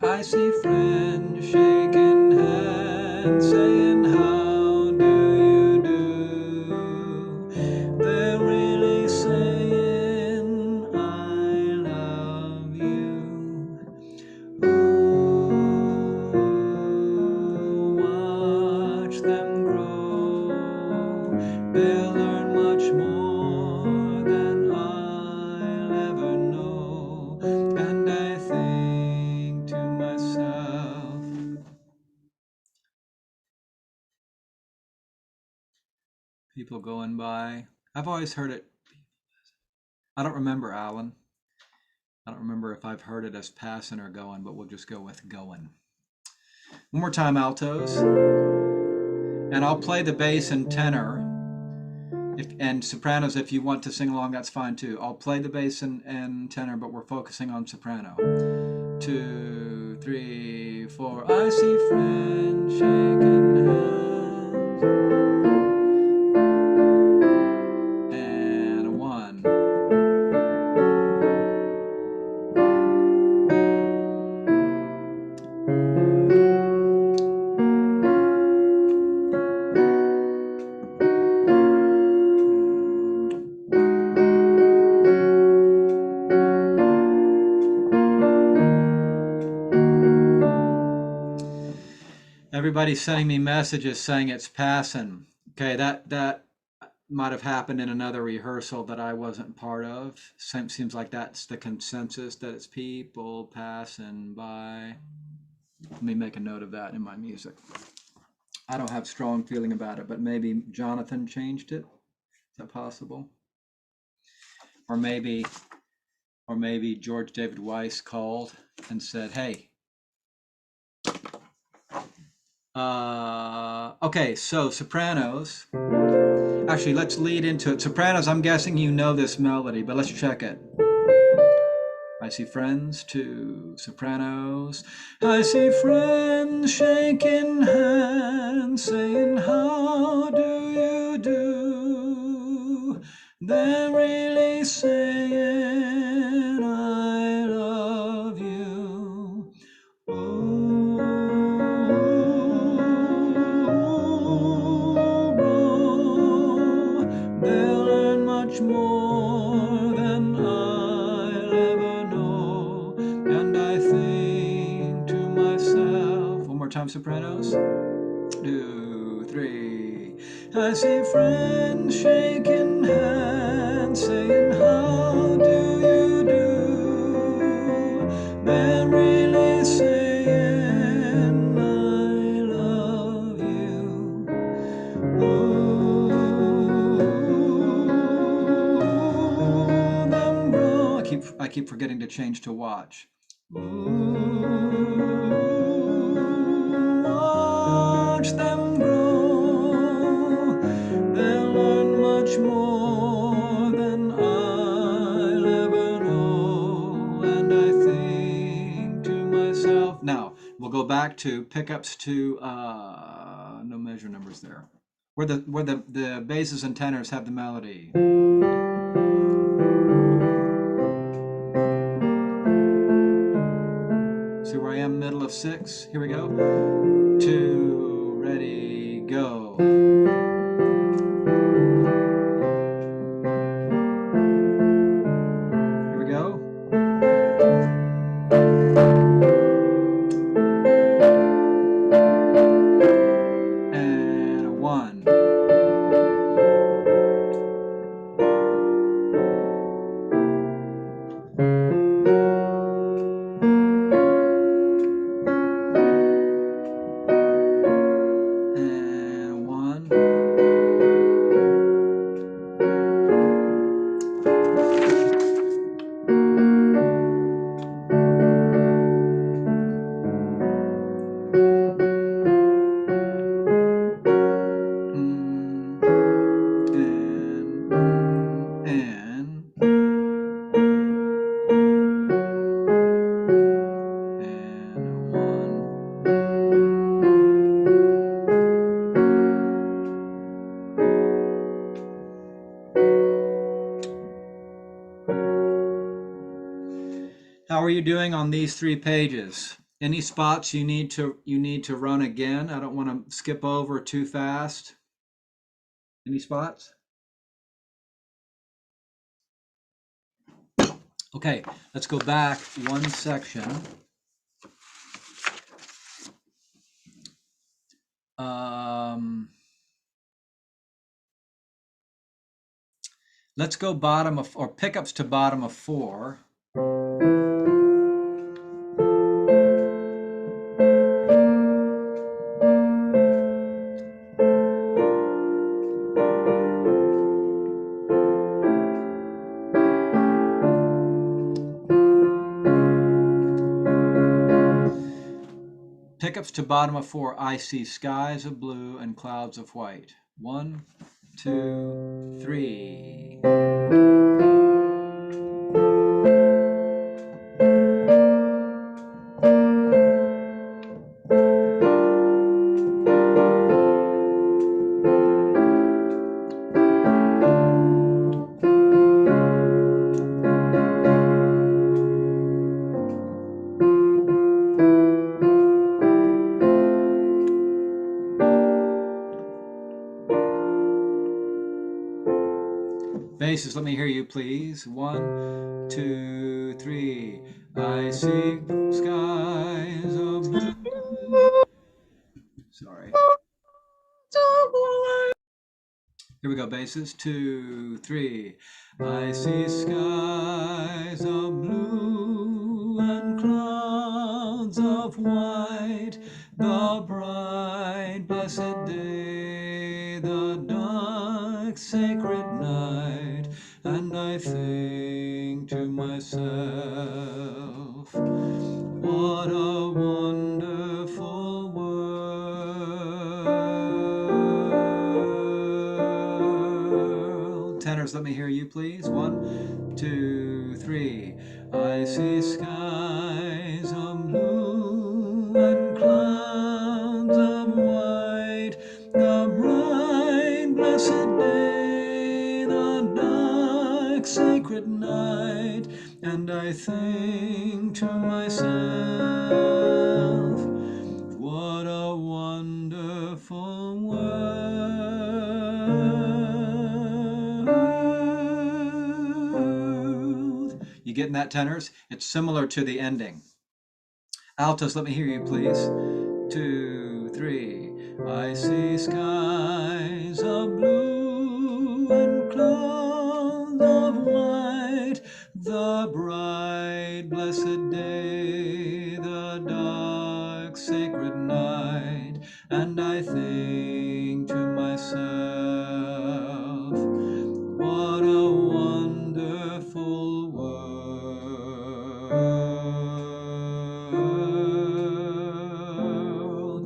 I see friends shaking hands, saying, how do you do? They're really saying, I love you. Ooh, watch them grow. They'll learn much more than I'll ever know. And I think to myself, People going by. I've always heard it. I don't remember, Alan. I don't remember if I've heard it as passing or going, but we'll just go with going. One more time, altos. And I'll play the bass and tenor. And sopranos, if you want to sing along, that's fine too. I'll play the bass and tenor, but we're focusing on soprano. 2, 3, 4. I see friends shaking hands. And 1. Everybody's sending me messages saying it's passing. Okay, that might have happened in another rehearsal that I wasn't part of. Seems like that's the consensus, that it's people passing by. Let me make a note of that in my music. I don't have strong feeling about it, but maybe Jonathan changed it. Is that possible? Or maybe George David Weiss called and said, "Hey." Okay, so sopranos. Actually, let's lead into it. Sopranos, I'm guessing you know this melody, but let's check it. I see friends, 2 sopranos. I see friends shaking hands, saying, how do you do? They're really saying, I love you. Ooh, they'll learn much more than I'll ever know. And I think to myself, one more time, sopranos. 2, 3. I see friends shaking hands, saying, how do you do? They're really saying, I love you. Ooh, them grow. I keep forgetting to change to watch. Watch them grow. They'll learn much more than I'll ever know. And I think to myself. Now we'll go back to pickups to no measure numbers there. Where the basses and tenors have the melody. See where I am, middle of 6. Here we go. 2, ready, go. Here we go. And 1. And 1. How are you doing on these 3 pages? Any spots you need to run again? I don't want to skip over too fast. Any spots? Okay, let's go back one section. Let's go bottom of, or pickups to bottom of 4. skips to bottom of 4. I see skies of blue and clouds of white. 1, 2, 3. Basses, let me hear you, please. 1, 2, 3. I see skies of blue. Sorry. Here we go, basses. 2, 3. I see skies of blue and clouds of white, the bright, blessed day, the dark, sacred night, and I think to myself, what a wonderful world. Tenors, let me hear you, please. 1, 2, 3. I see skies of blue and clouds of white, the bright, blessed day, the dark, sacred night, and I think to myself, what a wonderful world. You getting that, tenors? It's similar to the ending. Altos, let me hear you, please. 2, 3. I see skies of blue and clouds of white, the bright, blessed day, the dark, sacred night, and I think to myself, what a wonderful world.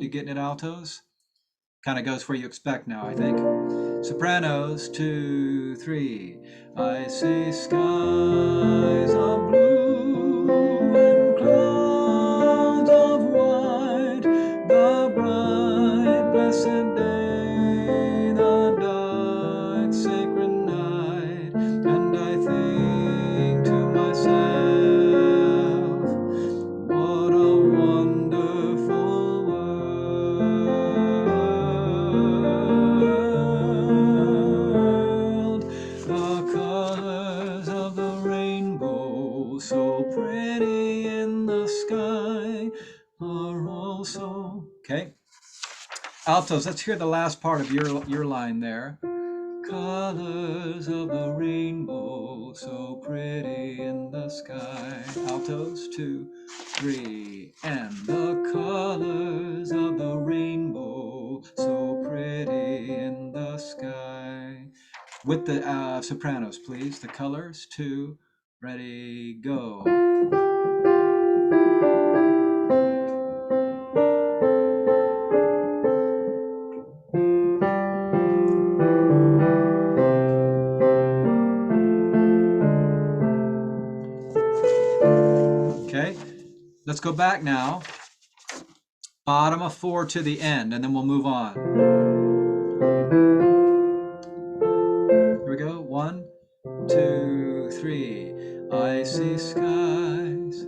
You getting it, altos? Kind of goes where you expect now, I think. Sopranos, 2, 3. I see skies of blue and clouds of white, the bright, blessed day, the dark, sacred night, and I think to myself, what a wonderful world. The colors of the rainbow, so pretty in the sky, are also... Okay. Altos, let's hear the last part of your line there. Colors of the rainbow, so pretty in the sky. Altos, 2, 3. And the colors of the rainbow, so pretty in the sky. With the sopranos, please. The colors, 2, ready, go. Okay, let's go back now. Bottom of 4 to the end, and then we'll move on. Here we go. 1, 2, 3. I see skies.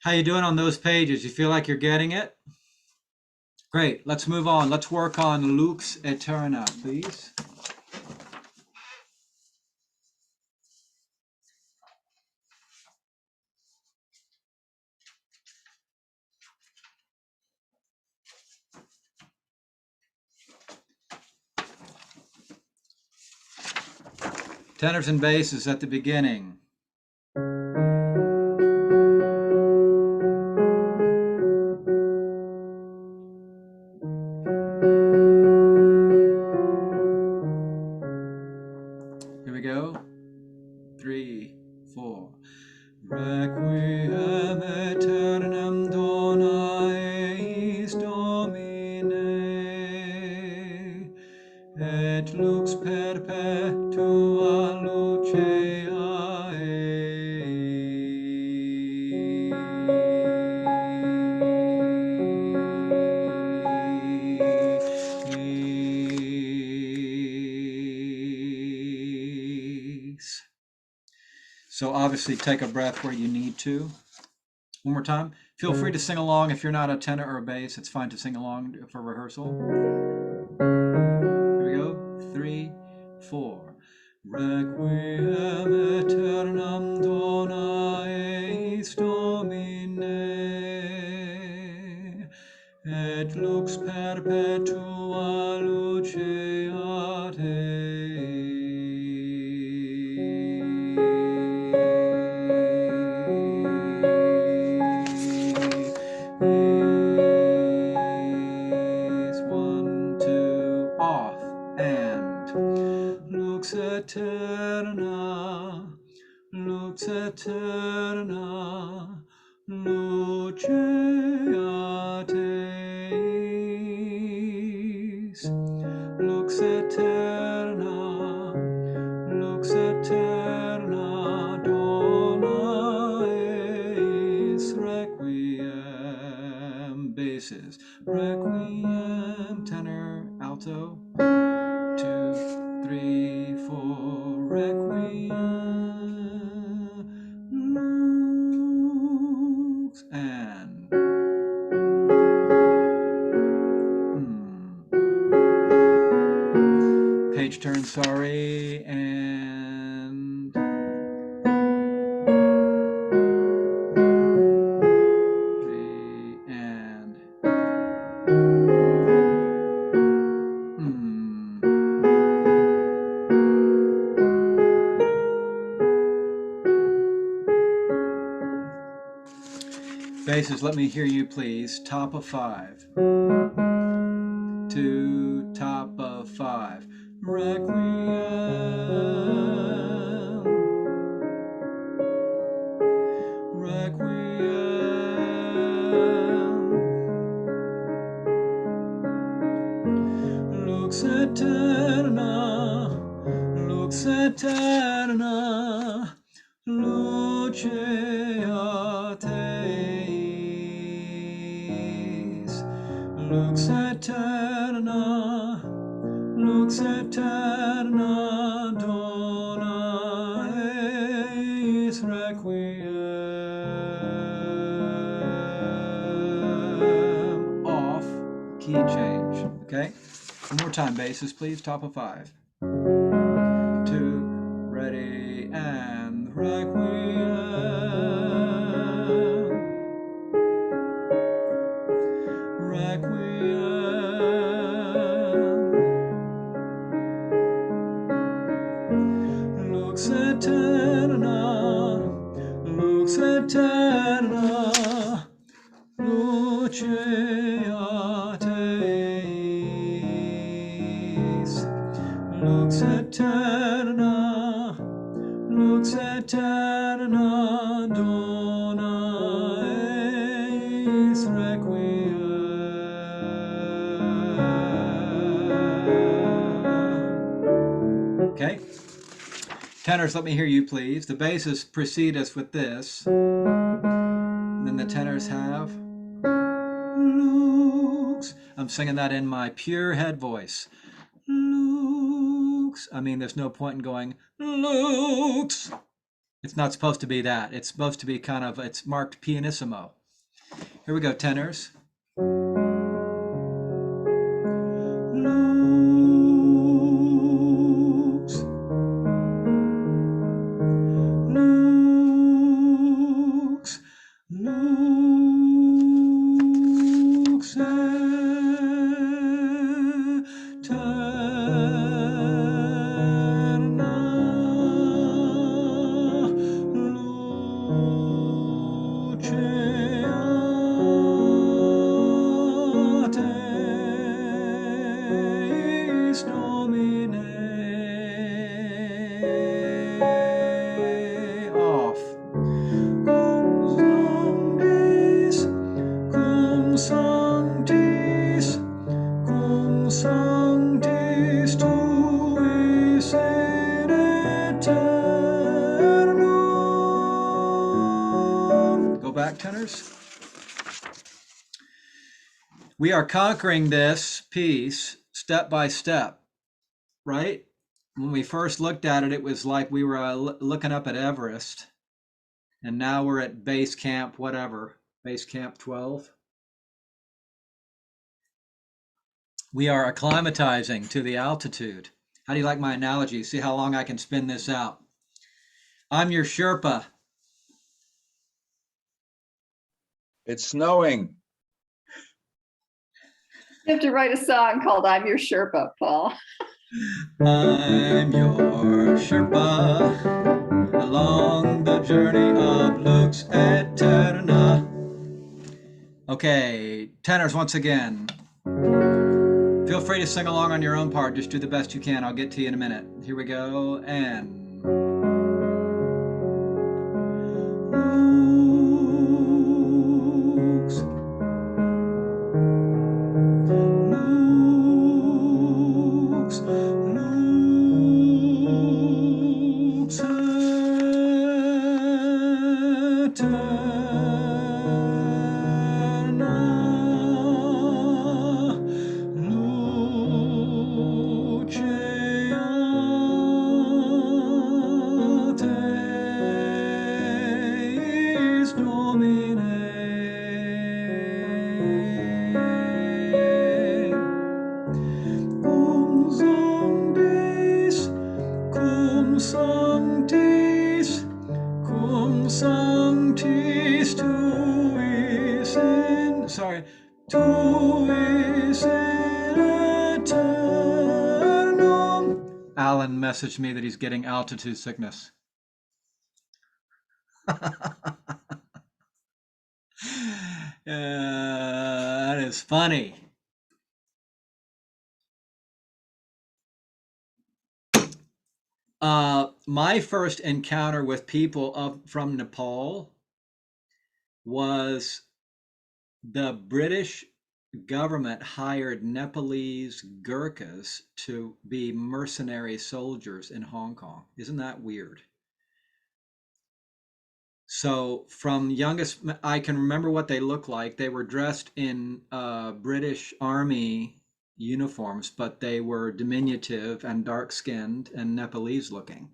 How you doing on those pages? You feel like you're getting it? Great. Let's move on. Let's work on Luke's Eterna, please. Tenors and basses at the beginning. Here we go. 3, 4. Requiem aeternam dona eis Domine, et lux perpetua lucea eis. So obviously take a breath where you need to. One more time. Feel free to sing along if you're not a tenor or a bass. It's fine to sing along for rehearsal. Here we go. 3, 4. Requiem aeternam dona eis Domine, et lux perpetua luceat eis. 1, 2, off, and lux eterna, lux eterna, luceat eis. Lux eterna, lux eterna, dona eis. Requiem, basses. Requiem, tenor, alto. 2, 3, 4. Requiem, lux, and page turn, sorry, and 3, and basses, let me hear you please. Top of 5. 2, top of 5. Requiem, requiem, lux eterna, lux eterna, luceat eis. Lux eterna, lux eterna, dona eis. Requiem, off, key change. Okay, one more time, basses, please. Top of 5. 2, ready, and requiem, requiem, lux eterna, lux eterna, luceat eis. Lux eterna, lux eterna, dona eis. Requiem. Okay. Tenors, let me hear you, please. The basses precede us with this. And then the tenors have lux. I'm singing that in my pure head voice. Lux. I mean, there's no point in going lux It's not supposed to be that. It's supposed to be it's marked pianissimo. Here we go, tenors. Lux, lux, lux, eterna, luceatis Domine. Off. Cum sanctis, cum sanctis tuis in aeternum. Go back, tenors. We are conquering this piece step by step, right? When we first looked at it, it was like we were looking up at Everest. And now we're at base camp, whatever, base camp 12. We are acclimatizing to the altitude. How do you like my analogy? See how long I can spin this out. I'm your Sherpa. It's snowing. You have to write a song called I'm Your Sherpa, Paul. I'm your Sherpa along the journey of Lux Eterna. Okay, tenors once again. Feel free to sing along on your own part. Just do the best you can. I'll get to you in a minute. Here we go. And Lux, Lux, Lux, Eterna, luceatis Domine. Cum sanctis, cum sanctis, cum sanctis tuis in, tuis in aeternum. Alan messaged me that he's getting altitude sickness. That is funny. My first encounter with people from Nepal was the British government hired Nepalese Gurkhas to be mercenary soldiers in Hong Kong. Isn't that weird? So from youngest, I can remember what they looked like. They were dressed in British Army uniforms, but they were diminutive and dark-skinned and Nepalese looking.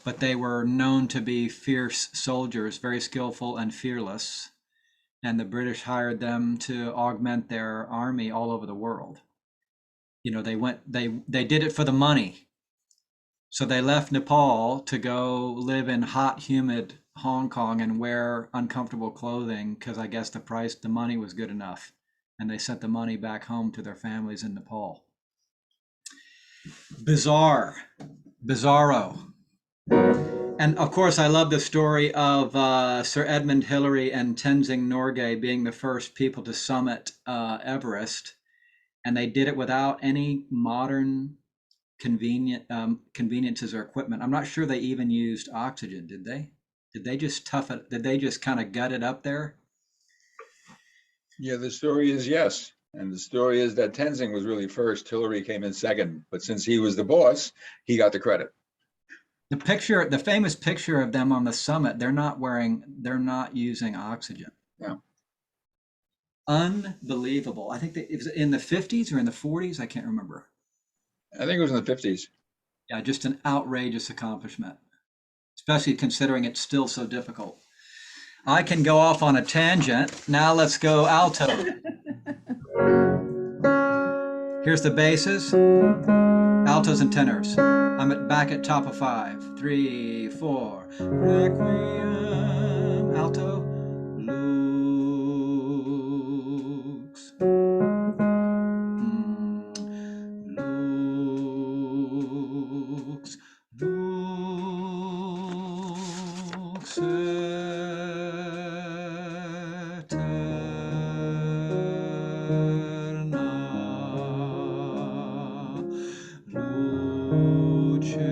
But they were known to be fierce soldiers, very skillful and fearless. And the British hired them to augment their army all over the world. You know, they did it for the money. So they left Nepal to go live in hot, humid Hong Kong and wear uncomfortable clothing because I guess the money was good enough. And they sent the money back home to their families in Nepal. Bizarro. And of course, I love the story of Sir Edmund Hillary and Tenzing Norgay being the first people to summit Everest. And they did it without any modern conveniences or equipment. I'm not sure they even used oxygen, did they? Did they just did they just kind of gut it up there? Yeah, the story is yes. And the story is that Tenzing was really first. Hillary came in second. But since he was the boss, he got the credit. The famous picture of them on the summit, they're not using oxygen. Yeah. Unbelievable. I think it was in the 50s or in the 40s. I can't remember. I think it was in the 50s. Yeah, just an outrageous accomplishment. especially considering it's still so difficult. I can go off on a tangent. Now let's go alto. Here's the basses, altos and tenors. I'm back at top of 5. 3, 4. Requiem, alto, lux. Lux, lux, eterna, luceatis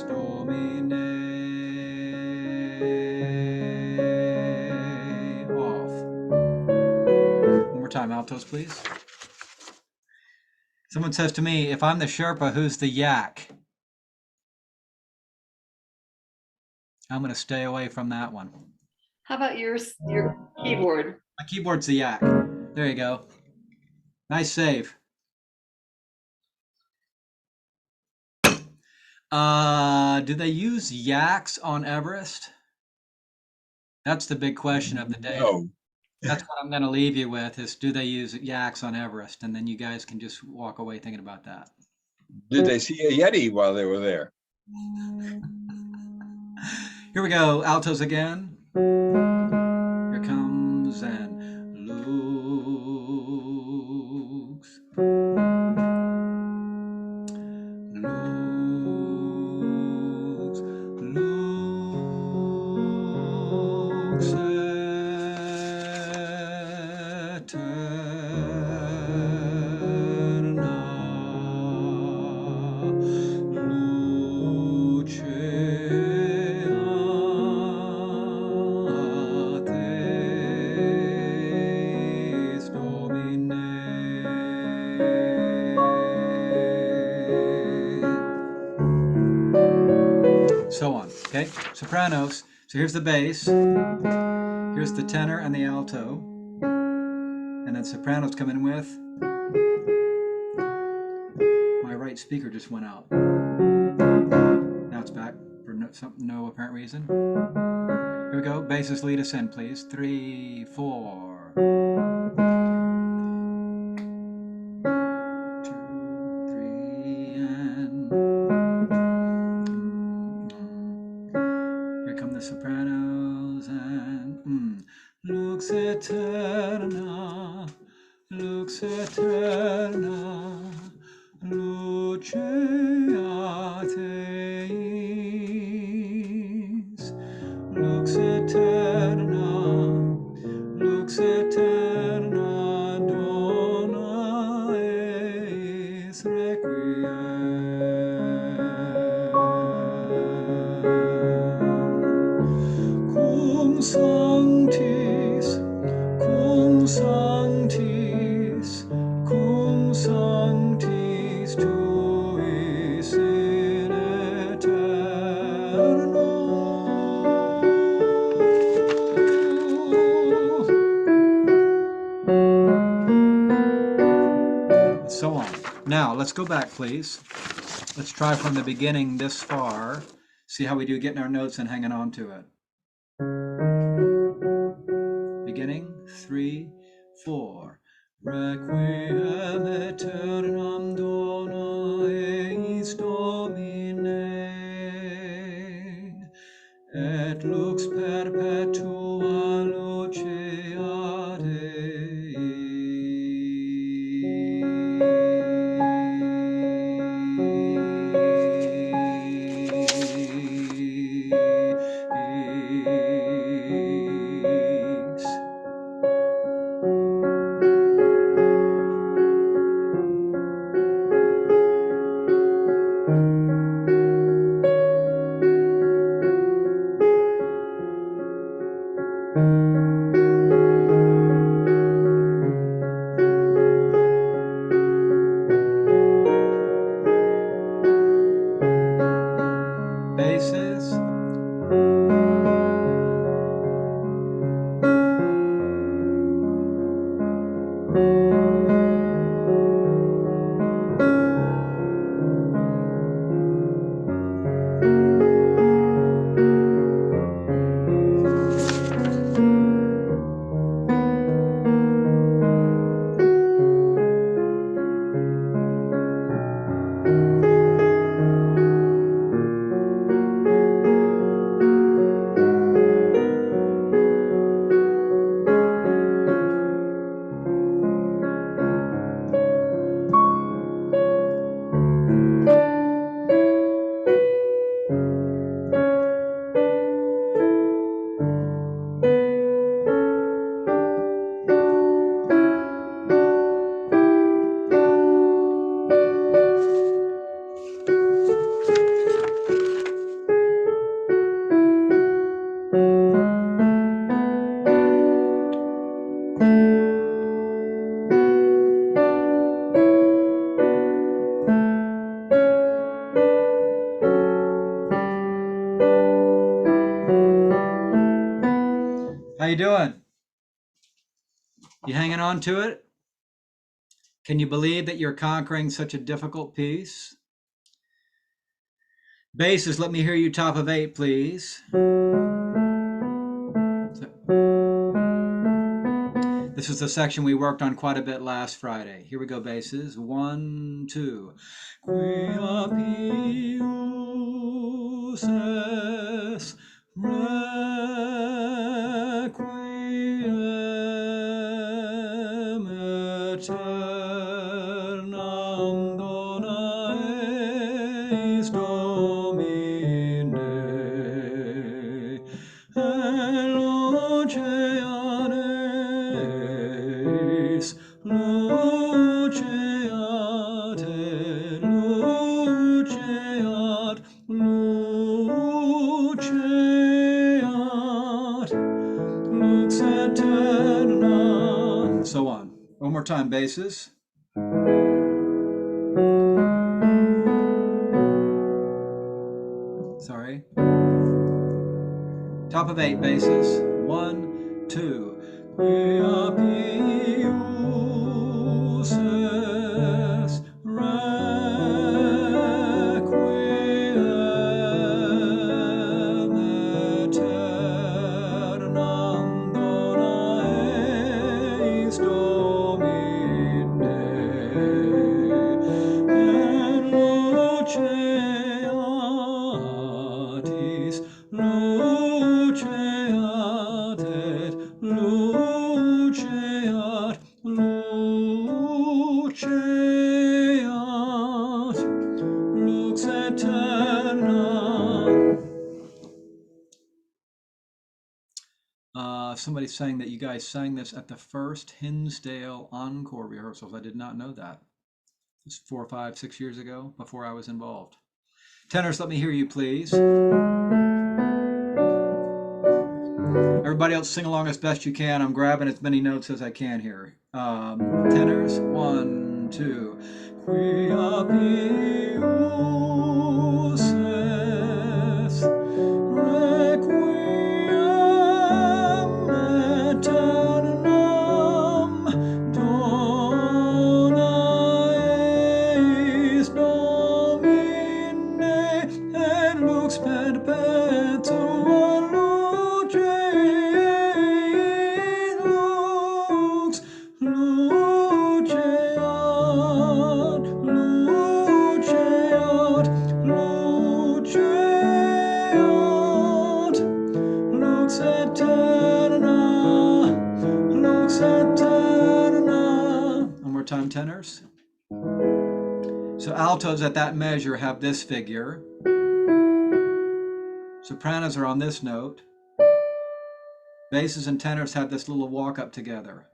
Domine. Off. One more time, altos, please. Someone says to me, if I'm the Sherpa, who's the yak? I'm going to stay away from that one. How about your keyboard? My keyboard's the yak. There you go. Nice save. Do they use yaks on Everest? That's the big question of the day. No. That's what I'm going to leave you with is, do they use yaks on Everest? And then you guys can just walk away thinking about that. Did they see a Yeti while they were there? Here we go, altos again. Here comes and lux. Lux, lux, eterna, luceatis Domine. So on, okay? Sopranos. So here's the bass. Here's the tenor and the alto. And then sopranos come in with. My right speaker just went out. Now it's back for no apparent reason. Here we go. Basses lead us in, please. 3, 4. 2, 3, and here come the sopranos and lux eterna, lux eterna, luceatis, lux eterna, lux eterna, dona eis requiem. Cum sanctis, cum sanctis, cum sanctis tuis in eterno. And so on. Now, let's go back, please. Let's try from the beginning this far. See how we do getting our notes and hanging on to it. Beginning, 3, 4. Requiem aeternam dona eis Domine, et lux perpetua luceatis. you doing? You hanging on to it? Can you believe that you're conquering such a difficult piece? Basses, let me hear you top of 8, please. This is the section we worked on quite a bit last Friday. Here we go, basses. 1, 2. Quia pius es requiem aeternam dona eis Domine, elogeat eis, luceat et luceat, luceat, lux aeterna. So on. One more time, basses. Sorry. Top of 8, basses. 1, 2. Quia pius es requiem aeternam dona eis Domine, et luceatis, luceat et luceat, luceat, lux aeterna. Somebody's saying that you guys sang this at the first Hinsdale Encore rehearsals. I did not know that. It was 4, 5, 6 years ago, before I was involved. Tenors, let me hear you, please. Everybody else sing along as best you can. I'm grabbing as many notes as I can here. Tenors, 1, 2. Quia pius es requiem aeternam dona eis Domine, et lux perpetua luceat, lux luceat, luceat, luceat, lux aeterna, lux aeterna. One more time, tenors. So altos at that measure have this figure. Sopranos are on this note. Basses and tenors have this little walk up together.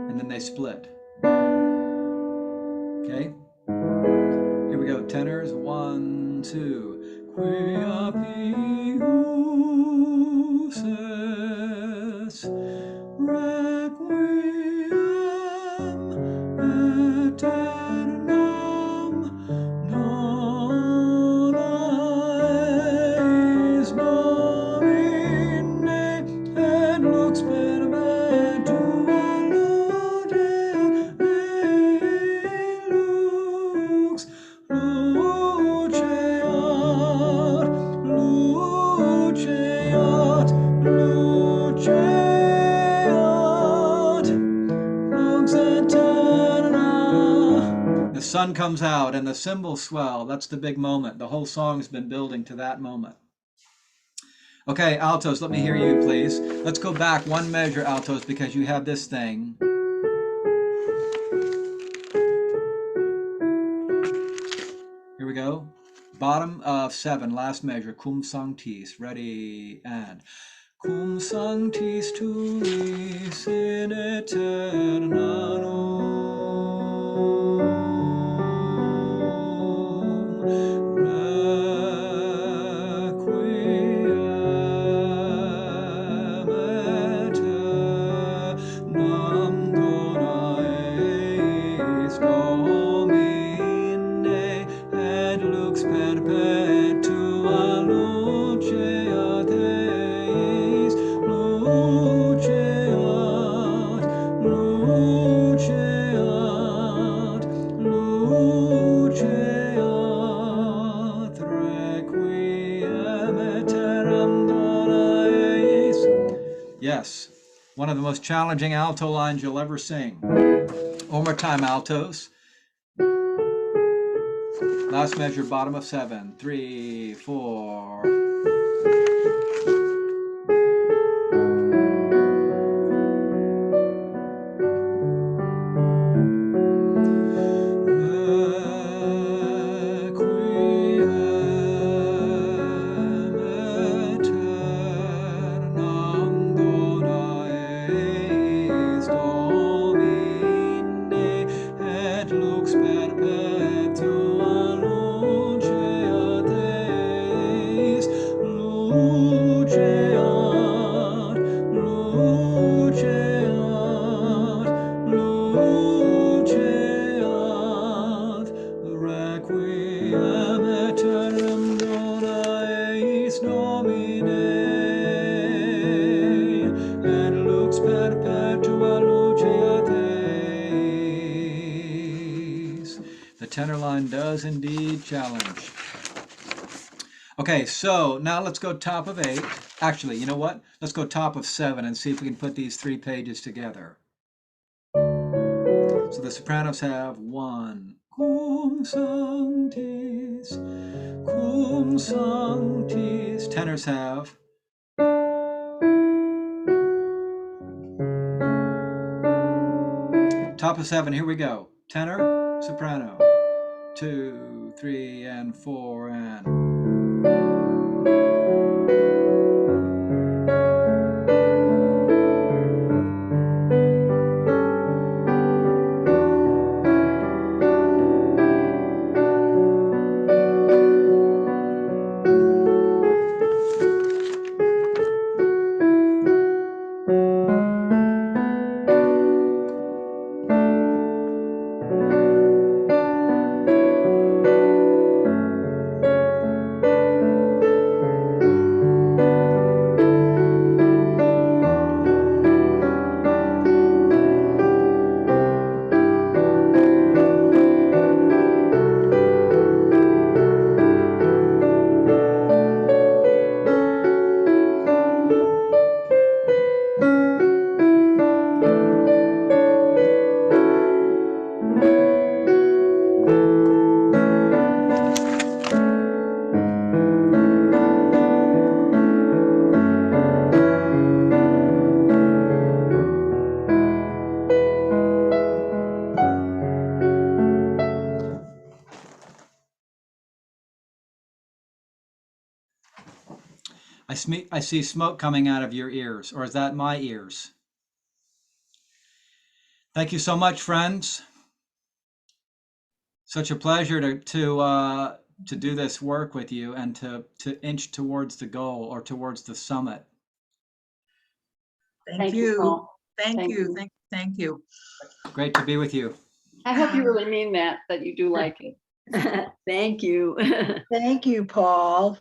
And then they split. Okay? Here we go. Tenors, 1, 2. Quia pius es requiem aeternam dona eis Domine, et lux perpetua luceat, lux luceat, luceat, luceat, lux aeterna. The sun comes out and the cymbals swell. That's the big moment. The whole song's been building to that moment. Okay, altos, let me hear you, please. Let's go back one measure, altos, because you have this thing. Here we go. Bottom of 7, last measure, cum sanctis. Ready, and cum sanctis tuis in aeterna requiem aeternam dona eis Domine, et lux perpetua luceat eis, Yes, one of the most challenging alto lines you'll ever sing. One more time, altos. Last measure, bottom of 7, 3, 4. The tenor line does indeed challenge. Okay, so now let's go top of 8. Actually, you know what? Let's go top of 7 and see if we can put these 3 pages together. So the sopranos have 1. Cum sanctis, cum sanctis. Tenors have. Top of 7, here we go. Tenor, soprano. 2, 3, and 4, and. I see smoke coming out of your ears, or is that my ears? Thank you so much, friends. Such a pleasure to do this work with you and to inch towards the goal or towards the summit. Thank you. Paul. Thank you. Thank you. Great to be with you. I hope you really mean that you do like it. Thank you. Thank you, Paul.